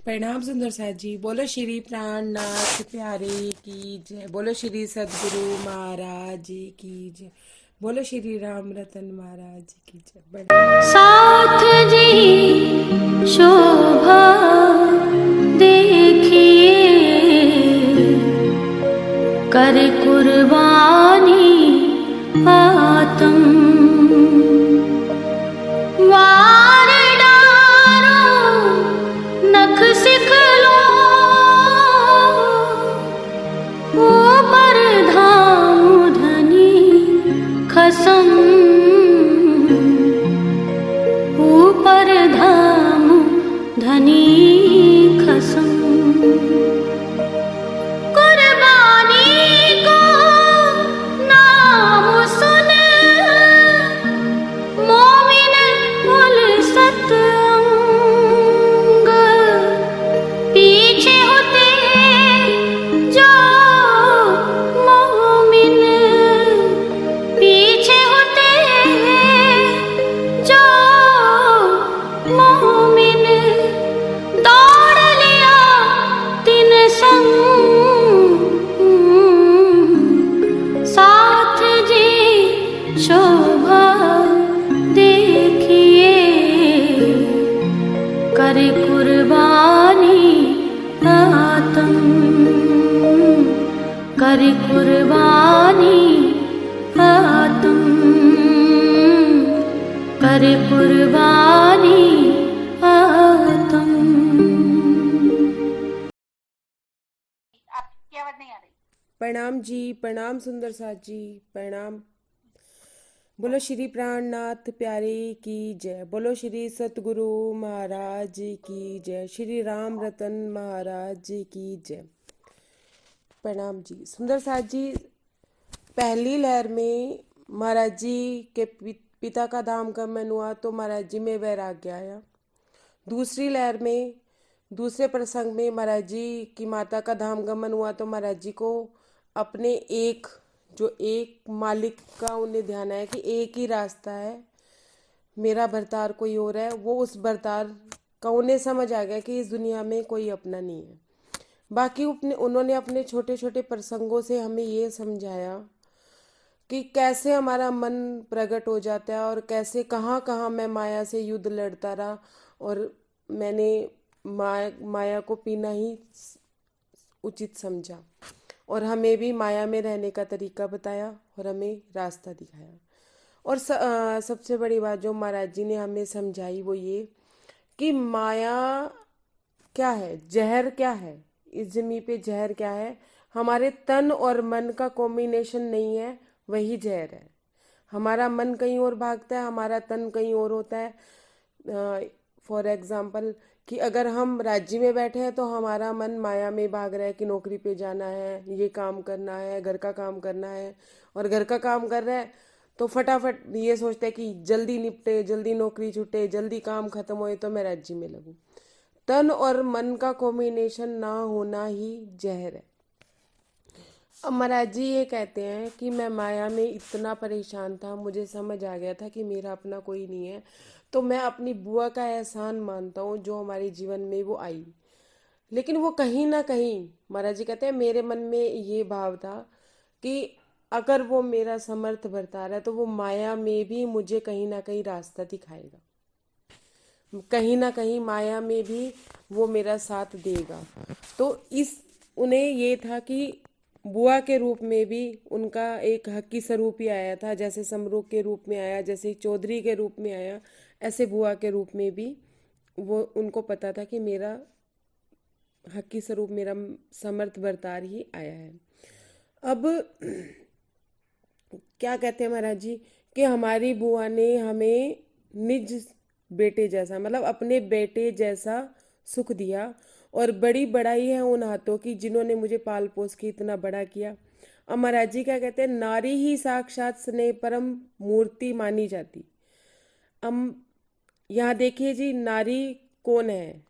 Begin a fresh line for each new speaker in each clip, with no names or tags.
प्रणाम सुंदर साथ जी। बोलो श्री प्राणनाथ प्यारे की जय। बोलो श्री सदगुरु महाराज जी की जय। बोलो श्री राम रतन महाराज जी की जय।
साथ जी शोभा देखिए, कर कुर्बानी आत्म वार डारो नख सिखलो, ऊपर धाम धनी खसम, ऊपर धाम धनी खसम। कुर्बानी को नाम सुन मोमिन उलसत अंग, पीछे होते जो मोमिन, पीछे होते जो मोमिन, दौड़ लिया तिन संग, साथ जी शोभा देखिए, कर कुर्बानी आत्म, कर कुर्बानी आत्म, कर कुर्बानी आत्म। आपकी आवाज नहीं आ रही।
प्रणाम जी, प्रणाम सुंदर साथ जी, प्रणाम। बोलो श्री प्राणनाथ प्यारे की जय। बोलो श्री सतगुरु महाराज जी की जय। श्री राम रतन महाराज जी की जय। प्रणाम जी सुंदर साथ जी। पहली लहर में महाराज जी के पिता का धाम गमन हुआ तो महाराज जी में वैराग्य आया। दूसरी लहर में दूसरे प्रसंग में महाराज जी की माता का धाम गमन हुआ तो महाराज जी को अपने एक मालिक का उन्हें ध्यान आया कि एक ही रास्ता है, मेरा भरतार कोई और है। वो उस भरतार का उन्हें समझ आ गया कि इस दुनिया में कोई अपना नहीं है। बाकी उन्होंने अपने छोटे छोटे प्रसंगों से हमें ये समझाया कि कैसे हमारा मन प्रकट हो जाता है और कैसे कहाँ कहाँ मैं माया से युद्ध लड़ता रहा और मैंने माया को पीना ही उचित समझा और हमें भी माया में रहने का तरीका बताया और हमें रास्ता दिखाया। और सबसे बड़ी बात जो महाराज जी ने हमें समझाई वो ये कि माया क्या है, जहर क्या है, इस जमी पे जहर क्या है, हमारे तन और मन का कॉम्बिनेशन नहीं है, वही जहर है। हमारा मन कहीं और भागता है, हमारा तन कहीं और होता है। फॉर एग्जाम्पल कि अगर हम राज्य में बैठे हैं तो हमारा मन माया में भाग रहा है कि नौकरी पे जाना है, ये काम करना है, घर का काम करना है, और घर का काम कर रहा है तो फटाफट ये सोचता है कि जल्दी निपटे, जल्दी नौकरी छूटे, जल्दी काम खत्म होए तो मैं राज्य में लगूं। तन और मन का कॉम्बिनेशन ना होना ही जहर है। अब महाराज जी ये कहते हैं कि मैं माया में इतना परेशान था, मुझे समझ आ गया था कि मेरा अपना कोई नहीं है, तो मैं अपनी बुआ का एहसान मानता हूँ जो हमारे जीवन में वो आई। लेकिन वो कहीं ना कहीं महाराज जी कहते हैं मेरे मन में ये भाव था कि अगर वो मेरा समर्थ बरता रहा है तो वो माया में भी मुझे कहीं ना कहीं रास्ता दिखाएगा, कहीं ना कहीं माया में भी वो मेरा साथ देगा। तो इस उन्हें ये था कि बुआ के रूप में भी उनका एक हकी स्वरूप ही आया था, जैसे समरूप के रूप में आया, जैसे चौधरी के रूप में आया, ऐसे बुआ के रूप में भी वो उनको पता था कि मेरा हकी स्वरूप, मेरा समर्थ भरतार ही आया है। अब क्या कहते हैं महाराज जी कि हमारी बुआ ने हमें निज बेटे जैसा, मतलब अपने बेटे जैसा सुख दिया और बड़ी बड़ाई है उन हाथों की जिन्होंने मुझे पाल पोस के इतना बड़ा किया। अब महाराज जी क्या कहते हैं, नारी ही साक्षात स्नेह परम मूर्ति मानी जाती। अब यहाँ देखिए जी, नारी कौन है?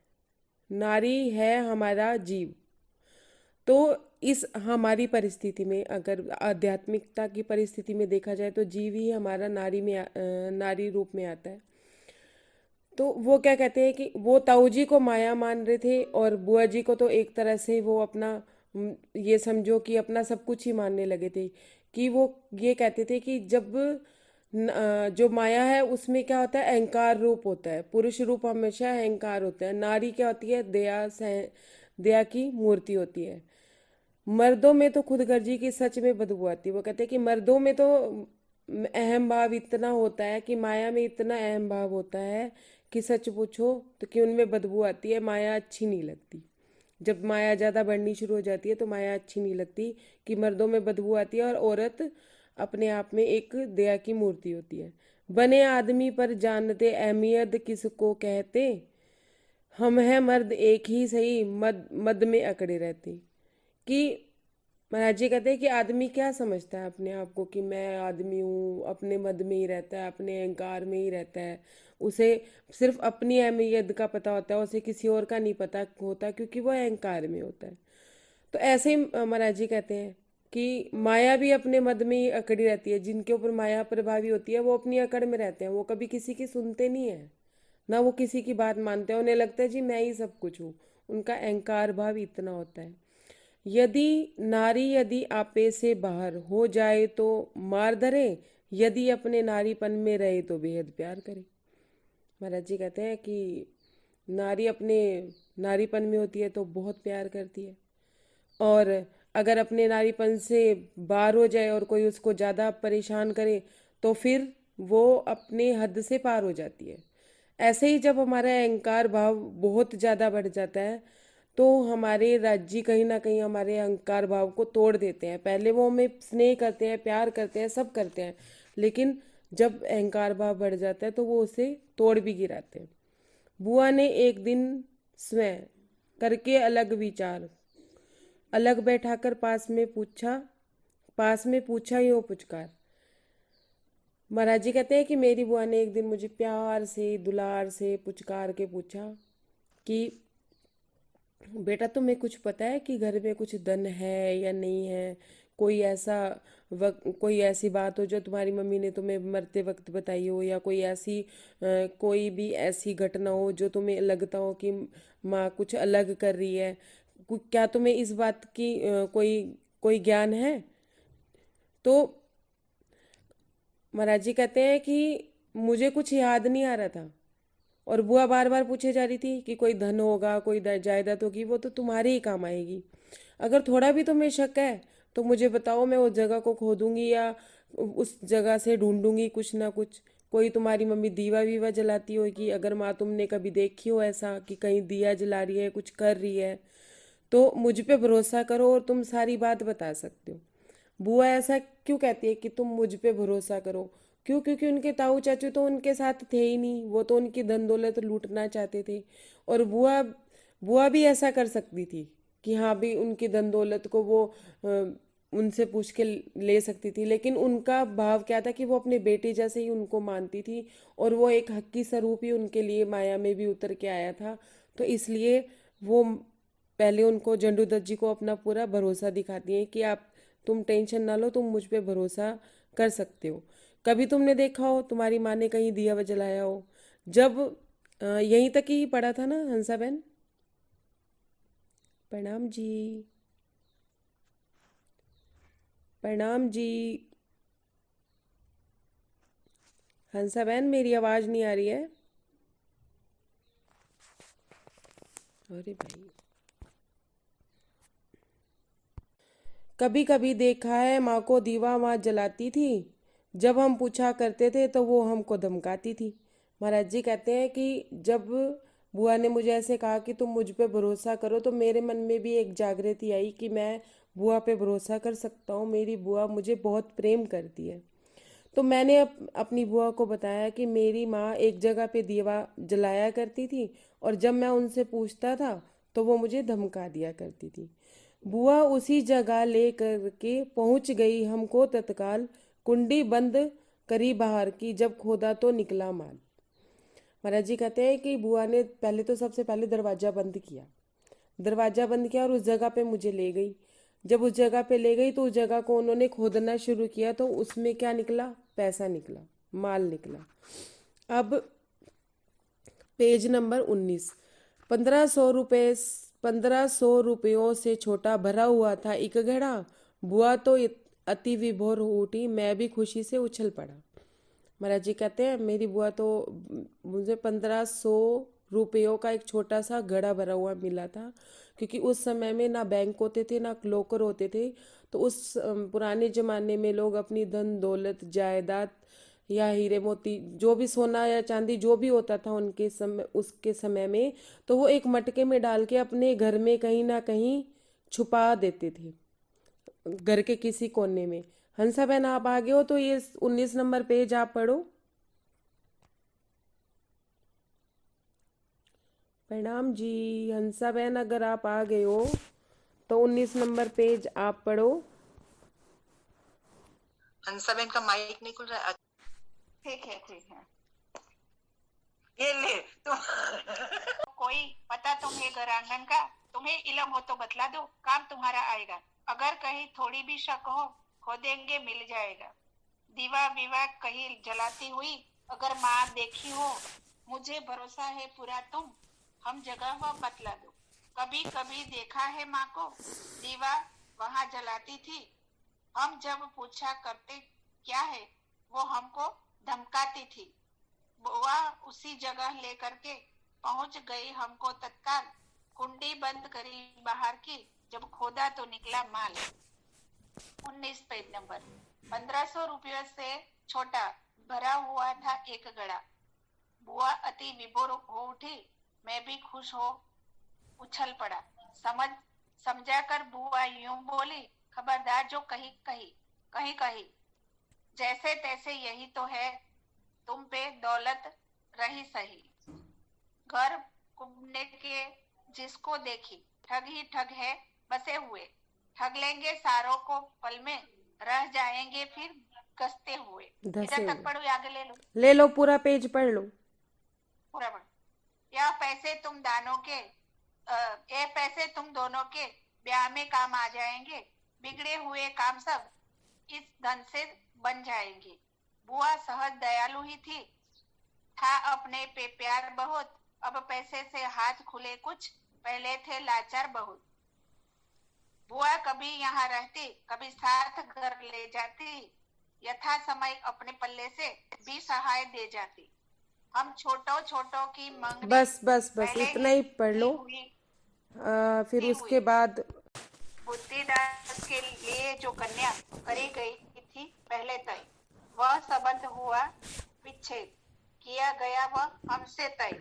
नारी है हमारा जीव। तो इस हमारी परिस्थिति में अगर आध्यात्मिकता की परिस्थिति में देखा जाए तो जीव ही हमारा नारी रूप में आता है। तो वो क्या कहते हैं कि वो ताऊ जी को माया मान रहे थे और बुआ जी को तो एक तरह से वो अपना ये समझो कि अपना सब कुछ ही मानने लगे थे। कि वो ये कहते थे कि जब जो माया है उसमें क्या होता है, अहंकार रूप होता है। पुरुष रूप हमेशा अहंकार होता है। नारी क्या होती है, दया सह दया की मूर्ति होती है। मर्दों में तो खुदगर्जी की सच में बदबू आती है। वो कहते हैं कि मर्दों में तो अहम भाव इतना होता है, कि माया में इतना अहम भाव होता है कि सच पूछो तो कि उनमें बदबू आती है, माया अच्छी नहीं लगती। जब माया ज़्यादा बढ़नी शुरू हो जाती है तो माया अच्छी नहीं लगती, कि मर्दों में बदबू आती है और औरत अपने आप में एक दया की मूर्ति होती है। बने आदमी पर जानते अहमियत किसको कहते, हम हैं मर्द एक ही सही, मद मद में अकड़े रहते। कि महाराज जी कहते हैं कि आदमी क्या समझता है अपने आप को, कि मैं आदमी हूँ, अपने मद में ही रहता है, अपने अहंकार में ही रहता है। उसे सिर्फ अपनी अहमियत का पता होता है, उसे किसी और का नहीं पता होता, क्योंकि वो अहंकार में होता है। तो ऐसे ही महाराज जी कहते हैं कि माया भी अपने मद में ही अकड़ी रहती है। जिनके ऊपर माया प्रभावी होती है वो अपनी अकड़ में रहते हैं, वो कभी किसी की सुनते नहीं है, ना वो किसी की बात मानते हैं। उन्हें लगता है जी मैं ही सब कुछ हूँ। उनका अहंकार भाव इतना होता है। यदि नारी यदि आपे से बाहर हो जाए तो मार धरे, यदि अपने नारीपन में रहे तो बेहद प्यार करे। महाराज जी कहते हैं कि नारी अपने नारीपन में होती है तो बहुत प्यार करती है, और अगर अपने नारीपन से बाहर हो जाए और कोई उसको ज़्यादा परेशान करे तो फिर वो अपने हद से पार हो जाती है। ऐसे ही जब हमारा अहंकार भाव बहुत ज़्यादा बढ़ जाता है तो हमारे राज्य कहीं ना कहीं हमारे अहंकार भाव को तोड़ देते हैं। पहले वो हमें स्नेह करते हैं, प्यार करते हैं, सब करते हैं, लेकिन जब अहंकार भाव बढ़ जाता है तो वो उसे तोड़ भी गिराते हैं। बुआ ने एक दिन स्वयं करके अलग विचार, अलग बैठाकर पास में पूछा यूं पुचकार। महाराज जी कहते हैं कि मेरी बुआ ने एक दिन मुझे प्यार से दुलार से पुचकार के पूछा कि बेटा तुम्हें कुछ पता है कि घर में कुछ धन है या नहीं है। कोई ऐसा कोई ऐसी बात हो जो तुम्हारी मम्मी ने तुम्हें मरते वक्त बताई हो, या कोई ऐसी कोई भी ऐसी घटना हो जो तुम्हें लगता हो कि माँ कुछ अलग कर रही है। क्या तुम्हें इस बात की कोई कोई ज्ञान है। तो महाराज जी कहते हैं कि मुझे कुछ याद नहीं आ रहा था, और बुआ बार बार पूछे जा रही थी कि कोई धन होगा, कोई जायदाद होगी, वो तो तुम्हारे ही काम आएगी। अगर थोड़ा भी तुम्हें शक है तो मुझे बताओ, मैं उस जगह को खोदूंगी या उस जगह से ढूंढूंगी कुछ ना कुछ। कोई तुम्हारी मम्मी दीवा वीवा जलाती होगी, अगर माँ तुमने कभी देखी हो ऐसा कि कहीं दिया जला रही है, कुछ कर रही है, तो मुझ पे भरोसा करो और तुम सारी बात बता सकते हो। बुआ ऐसा क्यों कहती है कि तुम मुझ पे भरोसा करो? क्यों? क्योंकि उनके ताऊ चाचू तो उनके साथ थे ही नहीं, वो तो उनकी धन दौलत लूटना चाहते थे। और बुआ बुआ भी ऐसा कर सकती थी कि हाँ भी उनकी धन दौलत को वो उनसे पूछ के ले सकती थी, लेकिन उनका भाव क्या था कि वो अपने बेटे जैसे ही उनको मानती थी, और वो एक हक्की स्वरूप ही उनके लिए माया में भी उतर के आया था। तो इसलिए वो पहले उनको झंडू दत्त जी को अपना पूरा भरोसा दिखाती हैं कि आप तुम टेंशन ना लो, तुम मुझ पे भरोसा कर सकते हो। कभी तुमने देखा हो तुम्हारी माँ ने कहीं दिया व जलाया हो? जब यहीं तक ही पढ़ा था ना हंसा बहन? प्रणाम जी। प्रणाम जी। हंसा बहन मेरी आवाज नहीं आ रही है? अरे भाई, कभी कभी देखा है माँ को दीवा माँ जलाती थी, जब हम पूछा करते थे तो वो हमको धमकाती थी। महाराज जी कहते हैं कि जब बुआ ने मुझे ऐसे कहा कि तुम मुझ पे भरोसा करो, तो मेरे मन में भी एक जागृति आई कि मैं बुआ पे भरोसा कर सकता हूँ, मेरी बुआ मुझे बहुत प्रेम करती है। तो मैंने अपनी बुआ को बताया कि मेरी माँ एक जगह पे दीवा जलाया करती थी, और जब मैं उनसे पूछता था तो वो मुझे धमका दिया करती थी। बुआ उसी जगह ले कर के पहुंच गई हमको तत्काल, कुंडी बंद करी बाहर की, जब खोदा तो निकला माल। महाराज जी कहते हैं कि बुआ ने पहले तो सबसे पहले दरवाजा बंद किया, दरवाजा बंद किया और उस जगह पे मुझे ले गई। जब उस जगह पे ले गई तो उस जगह को उन्होंने खोदना शुरू किया, तो उसमें क्या निकला? पैसा निकला, माल निकला। अब पेज नंबर 19। 1500 रुपयों से छोटा भरा हुआ था एक घड़ा। बुआ तो अति विभोर हो उठी, मैं भी खुशी से उछल पड़ा। महाराज जी कहते हैं मेरी बुआ तो मुझे 1500 रुपयों का एक छोटा सा घड़ा भरा हुआ मिला था, क्योंकि उस समय में ना बैंक होते थे ना लॉकर होते थे। तो उस पुराने जमाने में लोग अपनी धन दौलत जायदाद या हीरे मोती जो भी सोना या चांदी जो भी होता था उनके समय उसके समय में, तो वो एक मटके में डाल के अपने घर में कहीं ना कहीं छुपा देते थे, घर के किसी कोने में। हंसा बहन आप आगे हो तो ये 19 नंबर पेज आप पढ़ो। प्रणाम जी। हंसा बहन अगर आप आ गए हो तो 19 नंबर पेज आप पढ़ो।
हंसाबेन का माइक नहीं खुल रहा है।
ठीक है
ये ले तुम
कोई पता तुम्हें घर आंगन का, तुम्हें इलम हो तो बतला दो, काम तुम्हारा आएगा। अगर कहीं थोड़ी भी शक हो खोदेंगे मिल जाएगा। दीवा विवा कहीं जलाती हुई अगर माँ देखी हो, मुझे भरोसा है पूरा तुम हम जगह वो बतला दो। कभी कभी देखा है माँ को दीवा वहाँ जलाती थी, हम जब पूछा करते क्या है वो हमको धमकाती थी। बुआ उसी जगह लेकर के पहुंच गई हमको तत्काल, कुंडी बंद करी बाहर की, जब खोदा तो निकला माल। 19 पेज नंबर। 1500 रुपयों से छोटा भरा हुआ था एक घड़ा। बुआ अति विभोर हो उठी, मैं भी खुश हो उछल पड़ा। समझा कर बुआ यूं बोली, खबरदार जो कहीं जैसे तैसे यही तो है, तुम पे दौलत रही सही। घर कुबने के जिसको देखी ठग ही ठग है बसे हुए, ठग लेंगे सारों को पल में, रह जाएंगे फिर कसते हुए। इधर तक पढ़ो, आगे ले लो
पूरा पेज पढ़ लो।
पूरा पढ़। यह पैसे तुम दानों के ये पैसे तुम दोनों के ब्याह में काम आ जाएंगे, बिगड़े हुए काम सब इस धन से बन जाएंगे। बुआ सहज दयालु ही थी, था अपने पे प्यार बहुत, अब पैसे से हाथ खुले कुछ, पहले थे लाचार बहुत। बुआ कभी यहाँ रहती, कभी साथ घर ले जाती, यथा समय अपने पल्ले से भी सहाय दे जाती। हम छोटों की मंगनी
बस इतना ही पढ़ लो। फिर उसके बाद
बुद्धिदास के लिए जो कन्या करी गई थी पहले तय, वह संबंध हुआ विच्छेद, किया गया वह हमसे तय।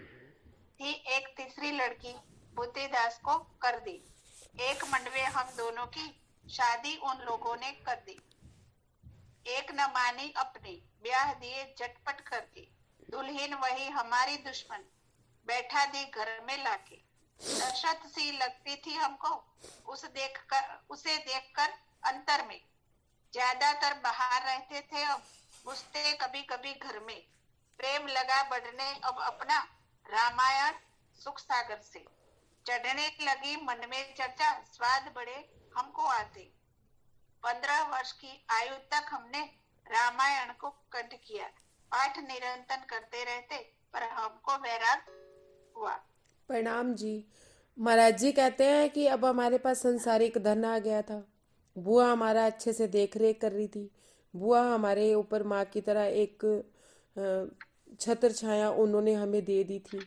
थी एक तीसरी लड़की बुद्धिदास को कर दी, एक मंडवे हम दोनों की शादी उन लोगों ने कर दी। एक न मानी अपनी, ब्याह दिए झटपट करके, दुल्हन वही हमारी दुश्मन, बैठा दी घर में लाके। दहशत सी लगती थी हमको उसे देखकर अंतर में, ज्यादातर बाहर रहते थे अब, घुसते कभी कभी घर में। प्रेम लगा बढ़ने अब अपना, रामायण सुख सागर से, चढ़ने लगी मन में चर्चा, स्वाद बड़े हमको आते। 15 वर्ष की आयु तक हमने रामायण को कंठ किया, पाठ निरंतर करते रहते, पर हमको वैराग हुआ।
प्रणाम जी। महाराज जी कहते हैं कि अब हमारे पास संसारिक धन आ गया था। बुआ हमारा अच्छे से देख रेख कर रही थी। बुआ हमारे ऊपर माँ की तरह एक छत्र छाया उन्होंने हमें दे दी थी।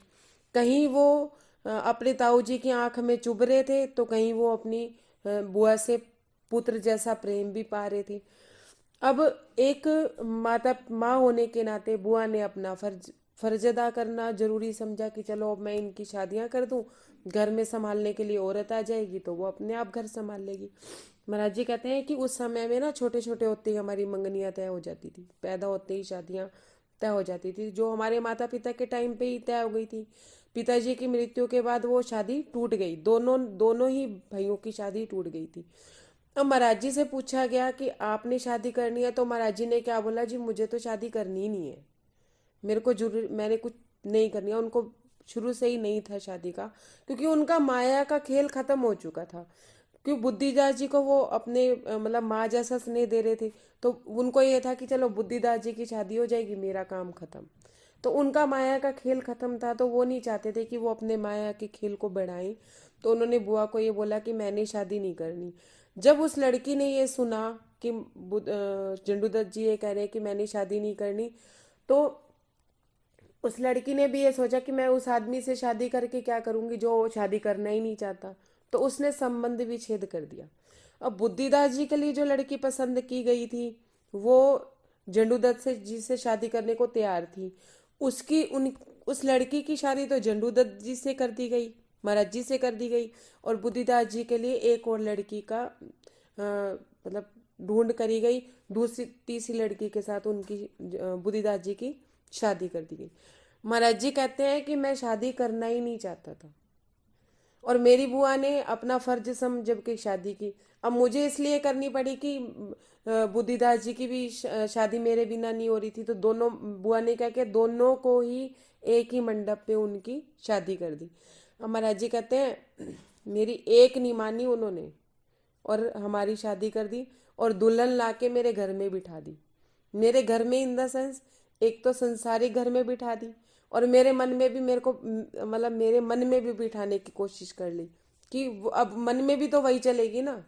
कहीं वो अपने ताऊ जी की आंख में चुभ रहे थे, तो कहीं वो अपनी बुआ से पुत्र जैसा प्रेम भी पा रहे थे। अब एक माँ होने के नाते बुआ ने अपना फर्ज अदा करना जरूरी समझा कि चलो अब मैं इनकी शादियां कर दूं, घर में संभालने के लिए औरत आ जाएगी तो वो अपने आप घर संभाल लेगी। महाराज जी कहते हैं कि उस समय में ना छोटे छोटे होते ही हमारी मंगनियां तय हो जाती थी, पैदा होते ही शादियां तय हो जाती थी, जो हमारे माता पिता के टाइम पे ही तय हो गई थी। पिताजी की मृत्यु के बाद वो शादी टूट गई, दोनों ही भाइयों की शादी टूट गई थी। अब महाराज जी से पूछा गया कि आपने शादी करनी है, तो महाराज जी ने क्या बोला, जी मुझे तो शादी करनी ही नहीं है, मेरे को जरूर मैंने कुछ नहीं करनी है। उनको शुरू से ही नहीं था शादी का, क्योंकि उनका माया का खेल खत्म हो चुका था। क्योंकि बुद्धिदास जी को वो अपने मतलब माँ जैसा स्नेह दे रहे थे, तो उनको ये था कि चलो बुद्धिदास जी की शादी हो जाएगी, मेरा काम खत्म। तो उनका माया का खेल खत्म था, तो वो नहीं चाहते थे कि वो अपने माया के खेल को बढ़ाएं। तो उन्होंने बुआ को ये बोला कि मैंने शादी नहीं करनी। जब उस लड़की ने ये सुना कि जंडूदत्त जी ये कह रहे हैं कि मैंने शादी नहीं करनी, तो उस लड़की ने भी ये सोचा कि मैं उस आदमी से शादी करके क्या करूंगी जो शादी करना ही नहीं चाहता। तो उसने संबंध विच्छेद कर दिया। अब बुद्धिदास जी के लिए जो लड़की पसंद की गई थी, वो जंडूदत्त से जी से शादी करने को तैयार थी। उसकी उन उस लड़की की शादी तो जंडूदत्त जी से कर दी गई, महाराज जी से कर दी गई। और बुद्धिदास जी के लिए एक और लड़की का मतलब ढूंढ करी गई। दूसरी तीसरी लड़की के साथ उनकी बुद्धिदास जी की शादी कर दी गई। महाराज जी कहते हैं कि मैं शादी करना ही नहीं चाहता था, और मेरी बुआ ने अपना फर्ज समझ के शादी की। अब मुझे इसलिए करनी पड़ी कि बुद्धिदास जी की भी शादी मेरे बिना नहीं हो रही थी। तो दोनों बुआ ने क्या किया, दोनों को ही एक ही मंडप पे उनकी शादी कर दी। अब महाराज जी कहते हैं मेरी एक नहीं मानी उन्होंने, और हमारी शादी कर दी, और दुल्हन लाके मेरे घर में बिठा दी। मेरे घर में इन द सेंस, एक तो संसारिक घर में बिठा दी, और मेरे मन में भी मेरे को मतलब मेरे मन में भी बिठाने की कोशिश कर ली कि अब मन में भी तो वही चलेगी ना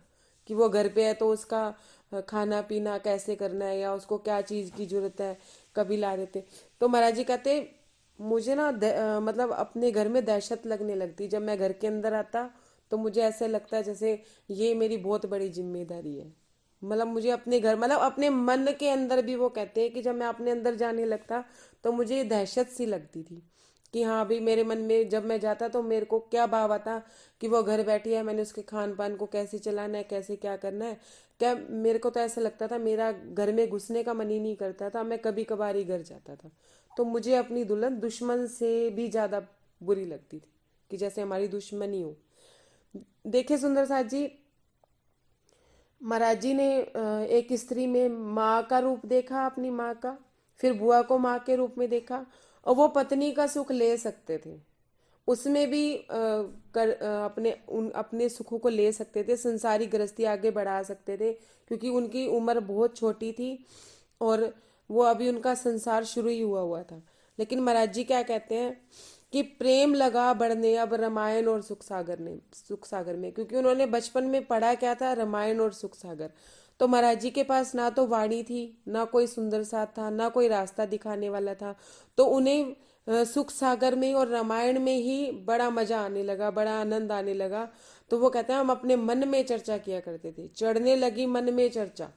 कि वो घर पे है तो उसका खाना पीना कैसे करना है, या उसको क्या चीज़ की जरूरत है, कभी ला देते। तो महाराज जी कहते मुझे ना मतलब अपने घर में दहशत लगने लगती। जब मैं घर के अंदर आता तो मुझे ऐसे लगता है जैसे ये मेरी बहुत बड़ी जिम्मेदारी है। मतलब मुझे अपने घर, मतलब अपने मन के अंदर भी वो कहते हैं कि जब मैं अपने अंदर जाने लगता तो मुझे दहशत सी लगती थी कि हाँ भाई, मेरे मन में जब मैं जाता तो मेरे को क्या भाव आता कि वो घर बैठी है, मैंने उसके खान पान को कैसे चलाना है, कैसे क्या करना है। क्या मेरे को तो ऐसा लगता था, मेरा घर में घुसने का मन ही नहीं करता था, मैं कभी कभार ही घर जाता था। तो मुझे अपनी दुल्हन दुश्मन से भी ज्यादा बुरी लगती थी, कि जैसे हमारी दुश्मनी हो। देखिए सुंदर साथ जी, महाराज जी ने एक स्त्री में माँ का रूप देखा, अपनी माँ का, फिर बुआ को माँ के रूप में देखा, और वो पत्नी का सुख ले सकते थे। उसमें भी अपने सुखों को ले सकते थे, संसारी गृहस्थी आगे बढ़ा सकते थे, क्योंकि उनकी उम्र बहुत छोटी थी और वो अभी उनका संसार शुरू ही हुआ था। लेकिन महाराज जी क्या कहते हैं कि प्रेम लगा बढ़ने अब रामायण और सुख सागर में, क्योंकि उन्होंने बचपन में पढ़ा क्या था, रामायण और सुख सागर। तो महाराज जी के पास ना तो वाणी थी, ना कोई सुंदर साथ था, ना कोई रास्ता दिखाने वाला था। तो उन्हें सुख सागर में और रामायण में ही बड़ा मजा आने लगा, बड़ा आनंद आने लगा। तो वो कहते हैं हम अपने मन में चर्चा किया करते थे, चढ़ने लगी मन में चर्चा,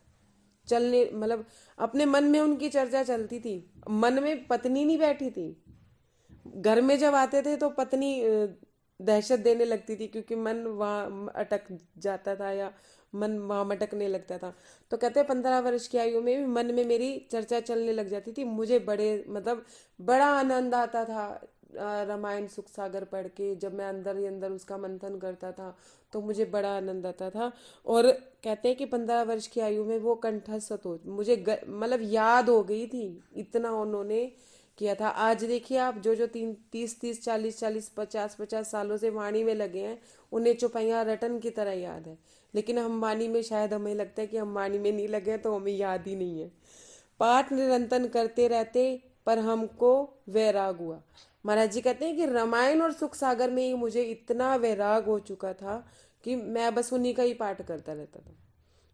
चलने मतलब अपने मन में उनकी चर्चा चलती थी। मन में पत्नी नहीं बैठी थी, घर में जब आते थे तो पत्नी दहशत देने लगती थी, क्योंकि मन वहाँ अटक जाता था, या मन वहाँ मटकने लगता था। तो कहते हैं 15 वर्ष की आयु में भी मन में मेरी चर्चा चलने लग जाती थी। मुझे बड़े मतलब बड़ा आनंद आता था रामायण सुख सागर पढ़ के। जब मैं अंदर ही अंदर उसका मंथन करता था तो मुझे बड़ा आनंद आता था। और कहते हैं कि 15 वर्ष की आयु में वो कंठस्थ हो, मुझे मतलब याद हो गई थी, इतना उन्होंने किया था। आज देखिए आप, जो जो 30 30 40 40 50 50 सालों से वाणी में लगे हैं, उन्हें चौपाइयाँ रटन की तरह याद है। लेकिन हम वाणी में, शायद हमें लगता है कि हम वाणी में नहीं लगे हैं तो हमें याद ही नहीं है। पाठ निरंतर करते रहते पर हमको वैराग हुआ। महाराज जी कहते हैं कि रामायण और सुख सागर में ही मुझे इतना वैराग हो चुका था कि मैं बस उन्हीं का ही पाठ करता रहता था।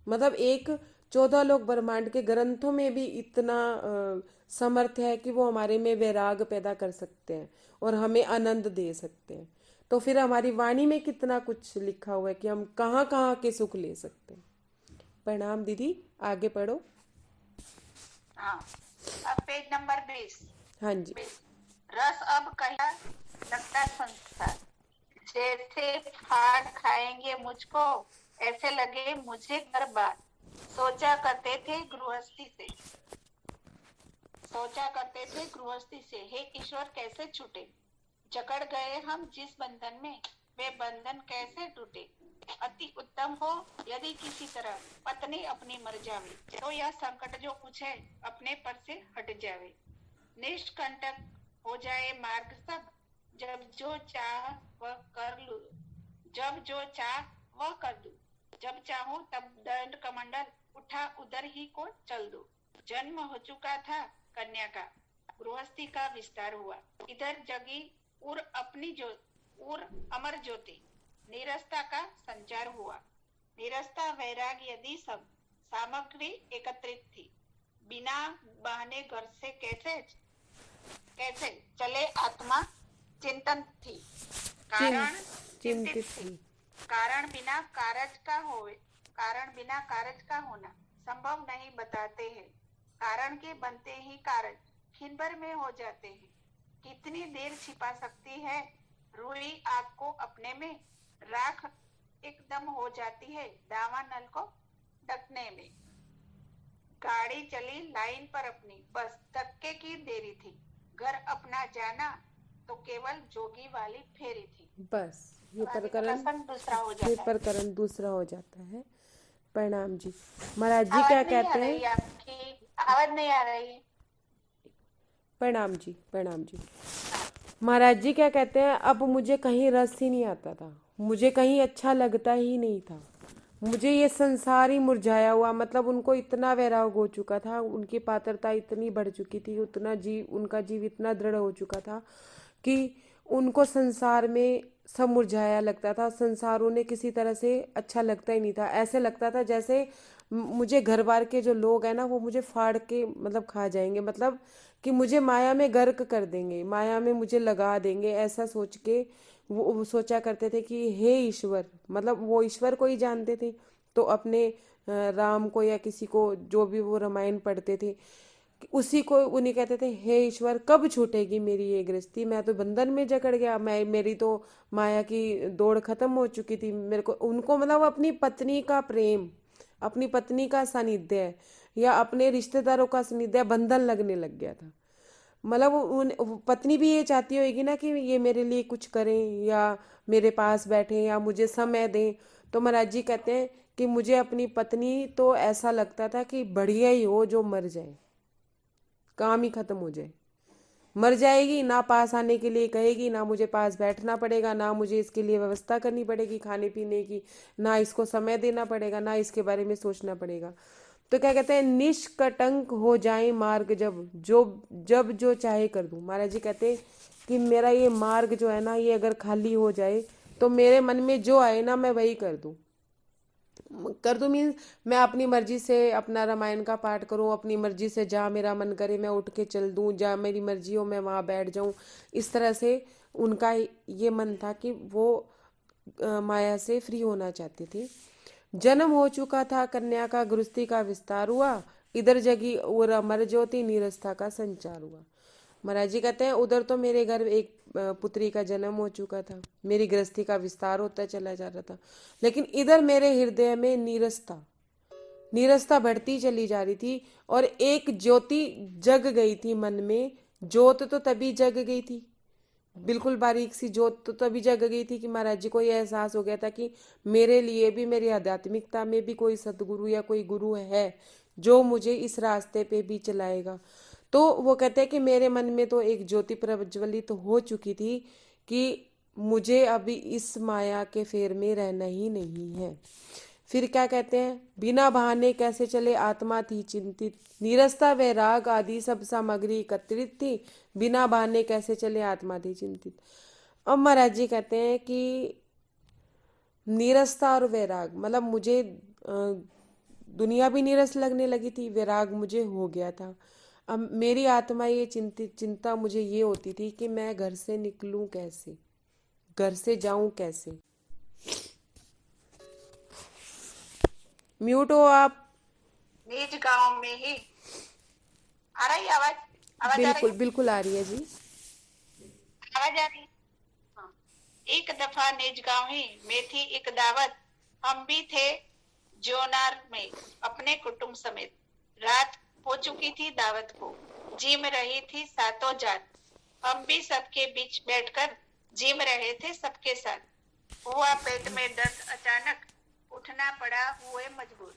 मतलब एक 14 लोक ब्रह्मांड के ग्रंथों में भी इतना समर्थ है कि वो हमारे में वैराग पैदा कर सकते हैं और हमें आनंद दे सकते हैं। तो फिर हमारी वाणी में कितना कुछ लिखा हुआ है कि हम कहाँ कहाँ के सुख ले सकते हैं। प्रणाम दीदी, आगे पढ़ो।
हाँ, अब पेज नंबर 20।
हाँ जी।
रस अब कहा लगता संसार, जैसे फाड़ खाएंगे मुझको, ऐसे लगे मुझे घर बार। सोचा करते थे गृहस्थी से, सोचा करते थे गृहस्थी से, हे ईश्वर कैसे छूटे। जकड़ गए हम जिस बंधन में, वे बंधन कैसे टूटे। अति उत्तम हो यदि किसी तरह पत्नी अपनी मर जावे, तो यह संकट जो कुछ है अपने पर से हट जावे। निष्कंटक हो जाए मार्ग सब, जब जो चाह वह कर लूं, जब जो चाह वह कर दूं। जब चाहूं तब दंड कमंडल उठा उधर ही को चल दूं। जन्म हो चुका था कन्या का, गृहस्थी का विस्तार हुआ। इधर जगी और अपनी और अमर ज्योति नीरसता का संचार हुआ। नीरसता वैराग यदि सब सामग्री एकत्रित थी, बिना बहाने घर से कैसे चले आत्मा चिंतन थी, कारण चिंतित थी। कारण बिना कारज का होना संभव नहीं बताते हैं। कारण के बनते ही कारज क्षण भर में हो जाते हैं। कितनी देर छिपा सकती है रुई आग को अपने में, राख एकदम हो जाती है दावा नल को ढकने में। गाड़ी चली लाइन पर अपनी, बस धक्के की देरी थी। घर अपना जाना तो केवल जोगी वाली फेरी थी।
बस ये
प्रसंग
प्रकरण दूसरा हो जाता है। प्रणाम जी। महाराज जी क्या कहते हैं?
आपकी आवाज नहीं आ रही है।
प्रणाम जी, प्रणाम जी। महाराज जी क्या कहते हैं? अब मुझे कहीं रस ही नहीं आता था, मुझे कहीं अच्छा लगता ही नहीं था। मुझे ये संसार ही मुरझाया हुआ, मतलब उनको इतना वैराग हो चुका था, उनकी पात्रता इतनी बढ़ चुकी थी, उनका जीव इतना दृढ़ हो चुका था कि उनको संसार में सब मुरझाया लगता था। संसार उन्हें किसी तरह से अच्छा लगता ही नहीं था। ऐसे लगता था जैसे मुझे घर बार के जो लोग हैं ना, वो मुझे फाड़ के मतलब खा जाएंगे, मतलब कि मुझे माया में गर्क कर देंगे, माया में मुझे लगा देंगे। ऐसा सोच के वो सोचा करते थे कि हे ईश्वर, मतलब वो ईश्वर को ही जानते थे। तो अपने राम को या किसी को, जो भी वो रामायण पढ़ते थे, उसी को उन्हें कहते थे, हे ईश्वर कब छूटेगी मेरी ये गृहस्थी, मैं तो बंधन में जकड़ गया, मेरी तो माया की दौड़ खत्म हो चुकी थी। मेरे को उनको मतलब अपनी पत्नी का प्रेम, अपनी पत्नी का सानिध्य या अपने रिश्तेदारों का सानिध्य बंधन लगने लग गया था। मतलब पत्नी भी ये चाहती होगी ना कि ये मेरे लिए कुछ करें या मेरे पास बैठे या मुझे समय दें। तो महाराज जी कहते हैं कि मुझे अपनी पत्नी तो ऐसा लगता था कि बढ़िया ही हो जो मर जाए, काम ही खत्म हो जाए। मर जाएगी, ना पास आने के लिए कहेगी, ना मुझे पास बैठना पड़ेगा, ना मुझे इसके लिए व्यवस्था करनी पड़ेगी खाने पीने की, ना इसको समय देना पड़ेगा, ना इसके बारे में सोचना पड़ेगा। तो क्या कहते हैं, निष्कटंक हो जाए मार्ग जब जो चाहे कर दूं। महाराज जी कहते हैं कि मेरा ये मार्ग जो है ना, ये अगर खाली हो जाए तो मेरे मन में जो आए ना मैं वही कर दूं। मीन्स मैं अपनी मर्जी से अपना रामायण का पाठ करूं, अपनी मर्जी से जहाँ मेरा मन करे मैं उठ के चल दूं, जहाँ मेरी मर्जी हो मैं वहाँ बैठ जाऊं। इस तरह से उनका ये मन था कि वो माया से फ्री होना चाहते थे। जन्म हो चुका था कन्या का, गृहस्थी का विस्तार हुआ, इधर जगी और अमर ज्योति नीरसता का संचार हुआ। महाराज जी कहते हैं उधर तो मेरे घर एक पुत्री का जन्म हो चुका था, मेरी गृहस्थी का विस्तार होता चला जा रहा था, लेकिन इधर मेरे हृदय में नीरसता बढ़ती चली जा रही थी और एक ज्योति जग गई थी मन में। ज्योत तो तभी जग गई थी, बिल्कुल बारीक सी ज्योत तो तभी जग गई थी कि महाराज जी को यह एहसास हो गया था कि मेरे लिए भी, मेरी आध्यात्मिकता में भी कोई सदगुरु या कोई गुरु है जो मुझे इस रास्ते पे भी चलाएगा। तो वो कहते हैं कि मेरे मन में तो एक ज्योति प्रज्वलित हो चुकी थी कि मुझे अभी इस माया के फेर में रहना ही नहीं है। फिर क्या कहते हैं, बिना बहाने कैसे चले आत्मा थी चिंतित, नीरसता वैराग आदि सब सामग्री एकत्रित थी, बिना बहाने कैसे चले आत्मा थी चिंतित। अब महाराज जी कहते हैं कि नीरसता और वैराग, मतलब मुझे दुनिया भी नीरस लगने लगी थी, वैराग मुझे हो गया था। अब मेरी आत्मा ये चिंता मुझे ये होती थी कि मैं घर से निकलूं कैसे, घर से जाऊं कैसे। म्यूट हो आप।
निज गांव में ही आ रही आवाज
बिल्कुल बिल्कुल आ रही है जी,
आवाज आ रही। हाँ। एक दफा निज गांव ही में थी एक दावत, हम भी थे जोनार में अपने कुटुंब समेत। रात हो चुकी थी दावत को, जिम रही थी सातों जात, हम भी सबके बीच बैठकर जिम रहे थे सबके साथ। हुआ पेट में दर्द अचानक, उठना पड़ा हुए मजबूर।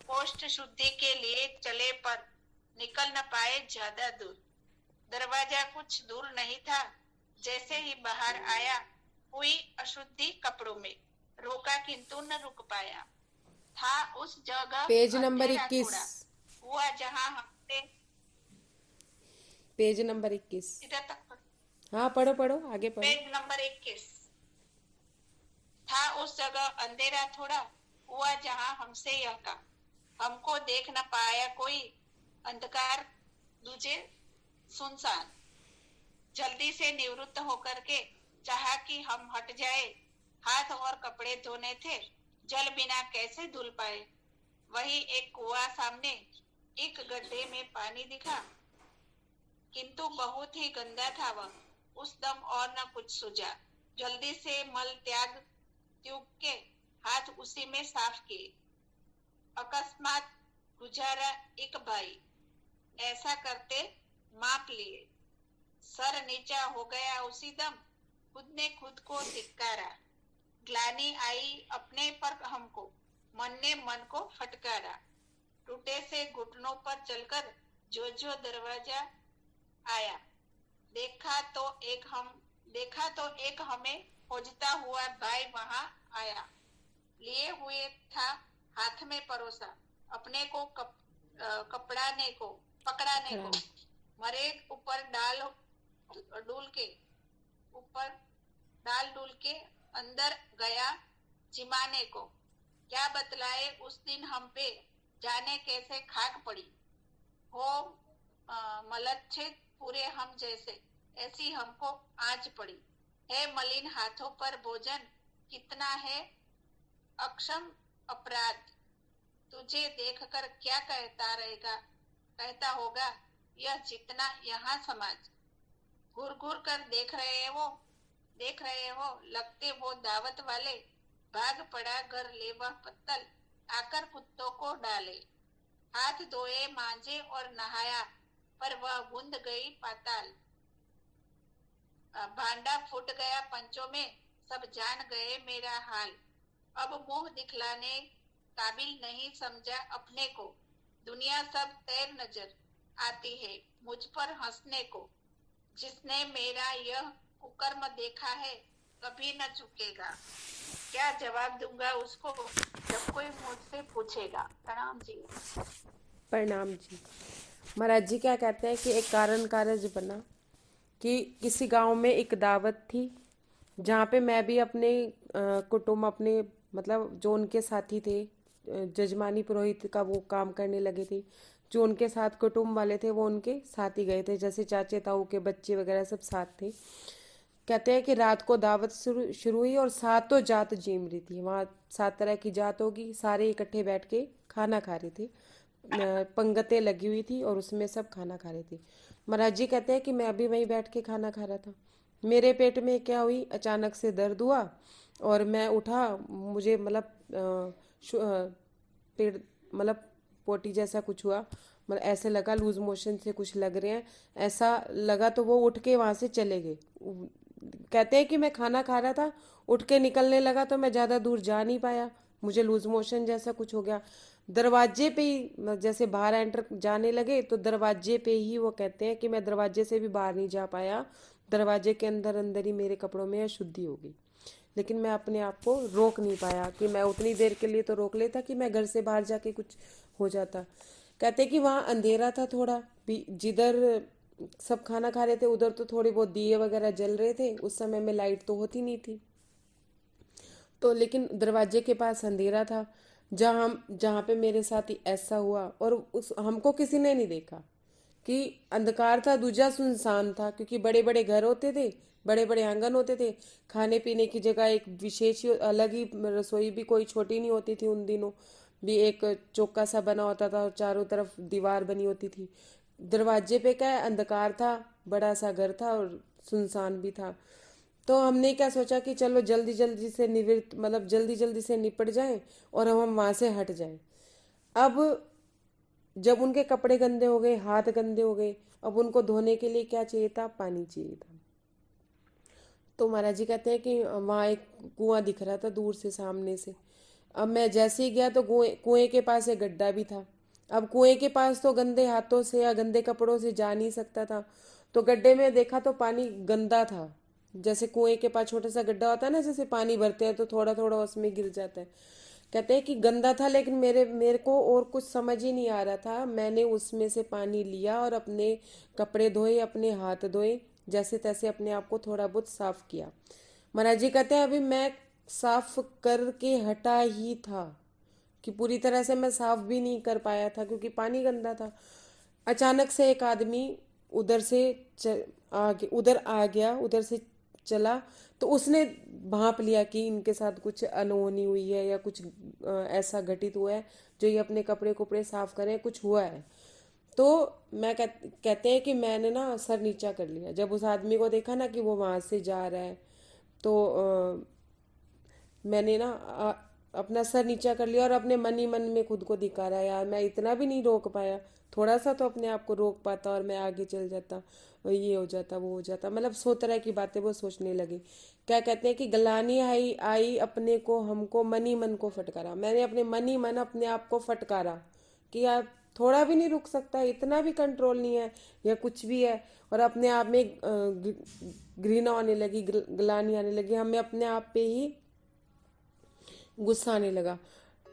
पोस्ट शुद्धि के लिए चले पर निकल न पाए ज्यादा दूर। दरवाजा कुछ दूर नहीं था, जैसे ही बाहर आया हुई अशुद्धि कपड़ों में, रोका किंतु न रुक पाया। था उस जगह
पेज नंबर
अंधेरा
21
थोड़ा, हुआ जहां हमसे
पेज नंबर 21।
इधर तक पढ़।
हाँ पढ़ो पढ़ो, आगे पढ़ो।
Page number 21। था उस जगह अंधेरा थोड़ा हुआ जहां हमसे यह का, हमको देख न पाया कोई, अंधकार दूजे सुनसान। जल्दी से निवृत्त होकर के चाहा कि हम हट जाए, हाथ और कपड़े धोने थे, जल बिना कैसे धुल पाए। वही एक कुआं सामने, एक गड्ढे में पानी दिखा, किंतु बहुत ही गंदा था वह, उस दम और न कुछ सूझा। जल्दी से मल त्याग ट्यूब के हाथ उसी में साफ किए। अकस्मात गुजारा एक भाई, ऐसा करते माप लिए। सर नीचा हो गया उसी दम, खुद ने खुद को धिक्कारा। ग्लानि आई अपने पर हमको, मन ने मन को फटकारा। टूटे से घुटनों पर चलकर जो जो दरवाजा आया, देखा तो एक हमें खोजता हुआ भाई वहां आया। लिए हुए था हाथ में परोसा, अपने को पकड़ाने को। मरे ऊपर डाल डूल के अंदर गया जिमाने को। क्या बतलाए उस दिन हम पे, जाने कैसे खाक पड़ी हो। मलच्छेद पूरे हम जैसे, ऐसी हमको आज पड़ी है। मलिन हाथों पर भोजन, कितना है अक्षम अपराध। तुझे देखकर क्या कहता होगा यह जितना यहाँ समाज। घूर घूर कर देख रहे हो, लगते वो दावत वाले। भाग पड़ा घर ले वह पत्तल, आकर कुत्तों को डाले। हाथ धोए मांजे और नहाया, पर वह बूंद गई पाताल। भांडा फूट गया पंचों में, सब जान गए मेरा हाल। अब मुंह दिखलाने काबिल नहीं समझा अपने को। दुनिया सब तैर नजर आती है मुझ पर हंसने को। जिसने मेरा यह कुकर्म देखा है, कभी न चुकेगा। क्या जवाब दूंगा उसको, जब कोई मुझसे पूछेगा। प्रणाम जी।
प्रणाम जी। महाराज जी क्या कहते हैं कि एक कारण कारज बना कि किसी गांव में एक दावत थी, जहाँ पे मैं भी अपने कुटुंब, अपने मतलब जो उनके साथी थे, जजमानी पुरोहित का वो काम करने लगे थे। जो उनके साथ कुटुंब वाले थे वो उनके साथ ही गए थे, जैसे चाचे ताऊ के बच्चे वगैरह सब साथ थे। कहते हैं कि रात को दावत शुरू हुई और सातों जात जीम रही थी। वहाँ 7 तरह की जात होगी, सारे इकट्ठे बैठ के खाना खा रहे थे। पंगतें लगी हुई थी और उसमें सब खाना खा रहे थे। महाराज जी कहते हैं कि मैं अभी वहीं बैठ के खाना खा रहा था। मेरे पेट में क्या हुई, अचानक से दर्द हुआ और मैं उठा। मुझे पेट मतलब पोटी जैसा कुछ हुआ, मतलब ऐसे लगा लूज मोशन से कुछ लग रहे हैं, ऐसा लगा। तो वो उठ के वहाँ से चले गए। कहते हैं कि मैं खाना खा रहा था, उठ के निकलने लगा तो मैं ज़्यादा दूर जा नहीं पाया, मुझे लूज मोशन जैसा कुछ हो गया। दरवाजे पे ही जैसे बाहर एंटर जाने लगे तो दरवाजे पे ही वो कहते हैं कि मैं दरवाजे से भी बाहर नहीं जा पाया। दरवाजे के अंदर अंदर ही मेरे कपड़ों में अशुद्धि हो गई, लेकिन मैं अपने आप को रोक नहीं पाया। कि मैं उतनी देर के लिए तो रोक लेता कि मैं घर से बाहर जाके कुछ हो जाता। कहते कि वहाँ अंधेरा था थोड़ा, जिधर सब खाना खा रहे थे उधर तो थोड़े बहुत दिए वगैरह जल रहे थे। उस समय में लाइट तो होती नहीं थी, तो लेकिन दरवाजे के पास अंधेरा था। जहाँ पे मेरे साथ ही ऐसा हुआ, और उस हमको किसी ने नहीं देखा कि अंधकार था, दूजा सुनसान था, क्योंकि बड़े बड़े घर होते थे, बड़े बड़े आंगन होते थे। खाने पीने की जगह एक विशेष अलग ही, रसोई भी कोई छोटी नहीं होती थी। उन दिनों भी एक चौका सा बना होता था और चारों तरफ दीवार बनी होती थी। दरवाजे पे क्या है, अंधकार था, बड़ा सा घर था और सुनसान भी था। तो हमने क्या सोचा कि चलो जल्दी जल्दी से जल्दी जल्दी से निपट जाएं और हम वहाँ से हट जाएं। अब जब उनके कपड़े गंदे हो गए, हाथ गंदे हो गए, अब उनको धोने के लिए क्या चाहिए था, पानी चाहिए था। तो महाराज जी कहते हैं कि वहाँ एक कुआं दिख रहा था दूर से, सामने से। अब मैं जैसे ही गया तो कुएं के पास एक गड्ढा भी था। अब कुएं के पास तो गंदे हाथों से या गंदे कपड़ों से जा नहीं सकता था, तो गड्ढे में देखा तो पानी गंदा था। जैसे कुएं के पास छोटा सा गड्ढा होता है ना, जैसे पानी भरते हैं तो थोड़ा थोड़ा उसमें गिर जाता है। कहते हैं कि गंदा था, लेकिन मेरे मेरे को और कुछ समझ ही नहीं आ रहा था। मैंने उसमें से पानी लिया और अपने कपड़े धोए, अपने हाथ धोए, जैसे तैसे अपने आप को थोड़ा बहुत साफ किया। महाराज जी कहते हैं अभी मैं साफ करके हटा ही था कि पूरी तरह से मैं साफ भी नहीं कर पाया था क्योंकि पानी गंदा था। अचानक से एक आदमी उधर से उधर आ गया, उधर से चला, तो उसने भांप लिया कि इनके साथ कुछ अनहोनी हुई है या कुछ ऐसा घटित हुआ है जो ये अपने कपड़े कपड़े साफ करें, कुछ हुआ है। तो कहते हैं कि मैंने ना सर नीचा कर लिया जब उस आदमी को देखा ना कि वो वहां से जा रहा है। तो मैंने ना अपना सर नीचा कर लिया और अपने मन ही मन में खुद को दिखा रहा है, यार मैं इतना भी नहीं रोक पाया, थोड़ा सा तो अपने आप को रोक पाता और मैं आगे चल जाता, और ये हो जाता वो हो जाता। मतलब 100 तरह की बातें वो सोचने लगी। क्या कहते हैं कि गलानी आई आई अपने को, हमको मन ही मन को फटकारा। मैंने अपने मन ही मन अपने आप को फटकारा कि यार थोड़ा भी नहीं रुक सकता, इतना भी कंट्रोल नहीं है या कुछ भी है। और अपने आप में घृणा आने लगी, ग्लानि आने लगी, हमें अपने आप पे ही गुस्सा आने लगा।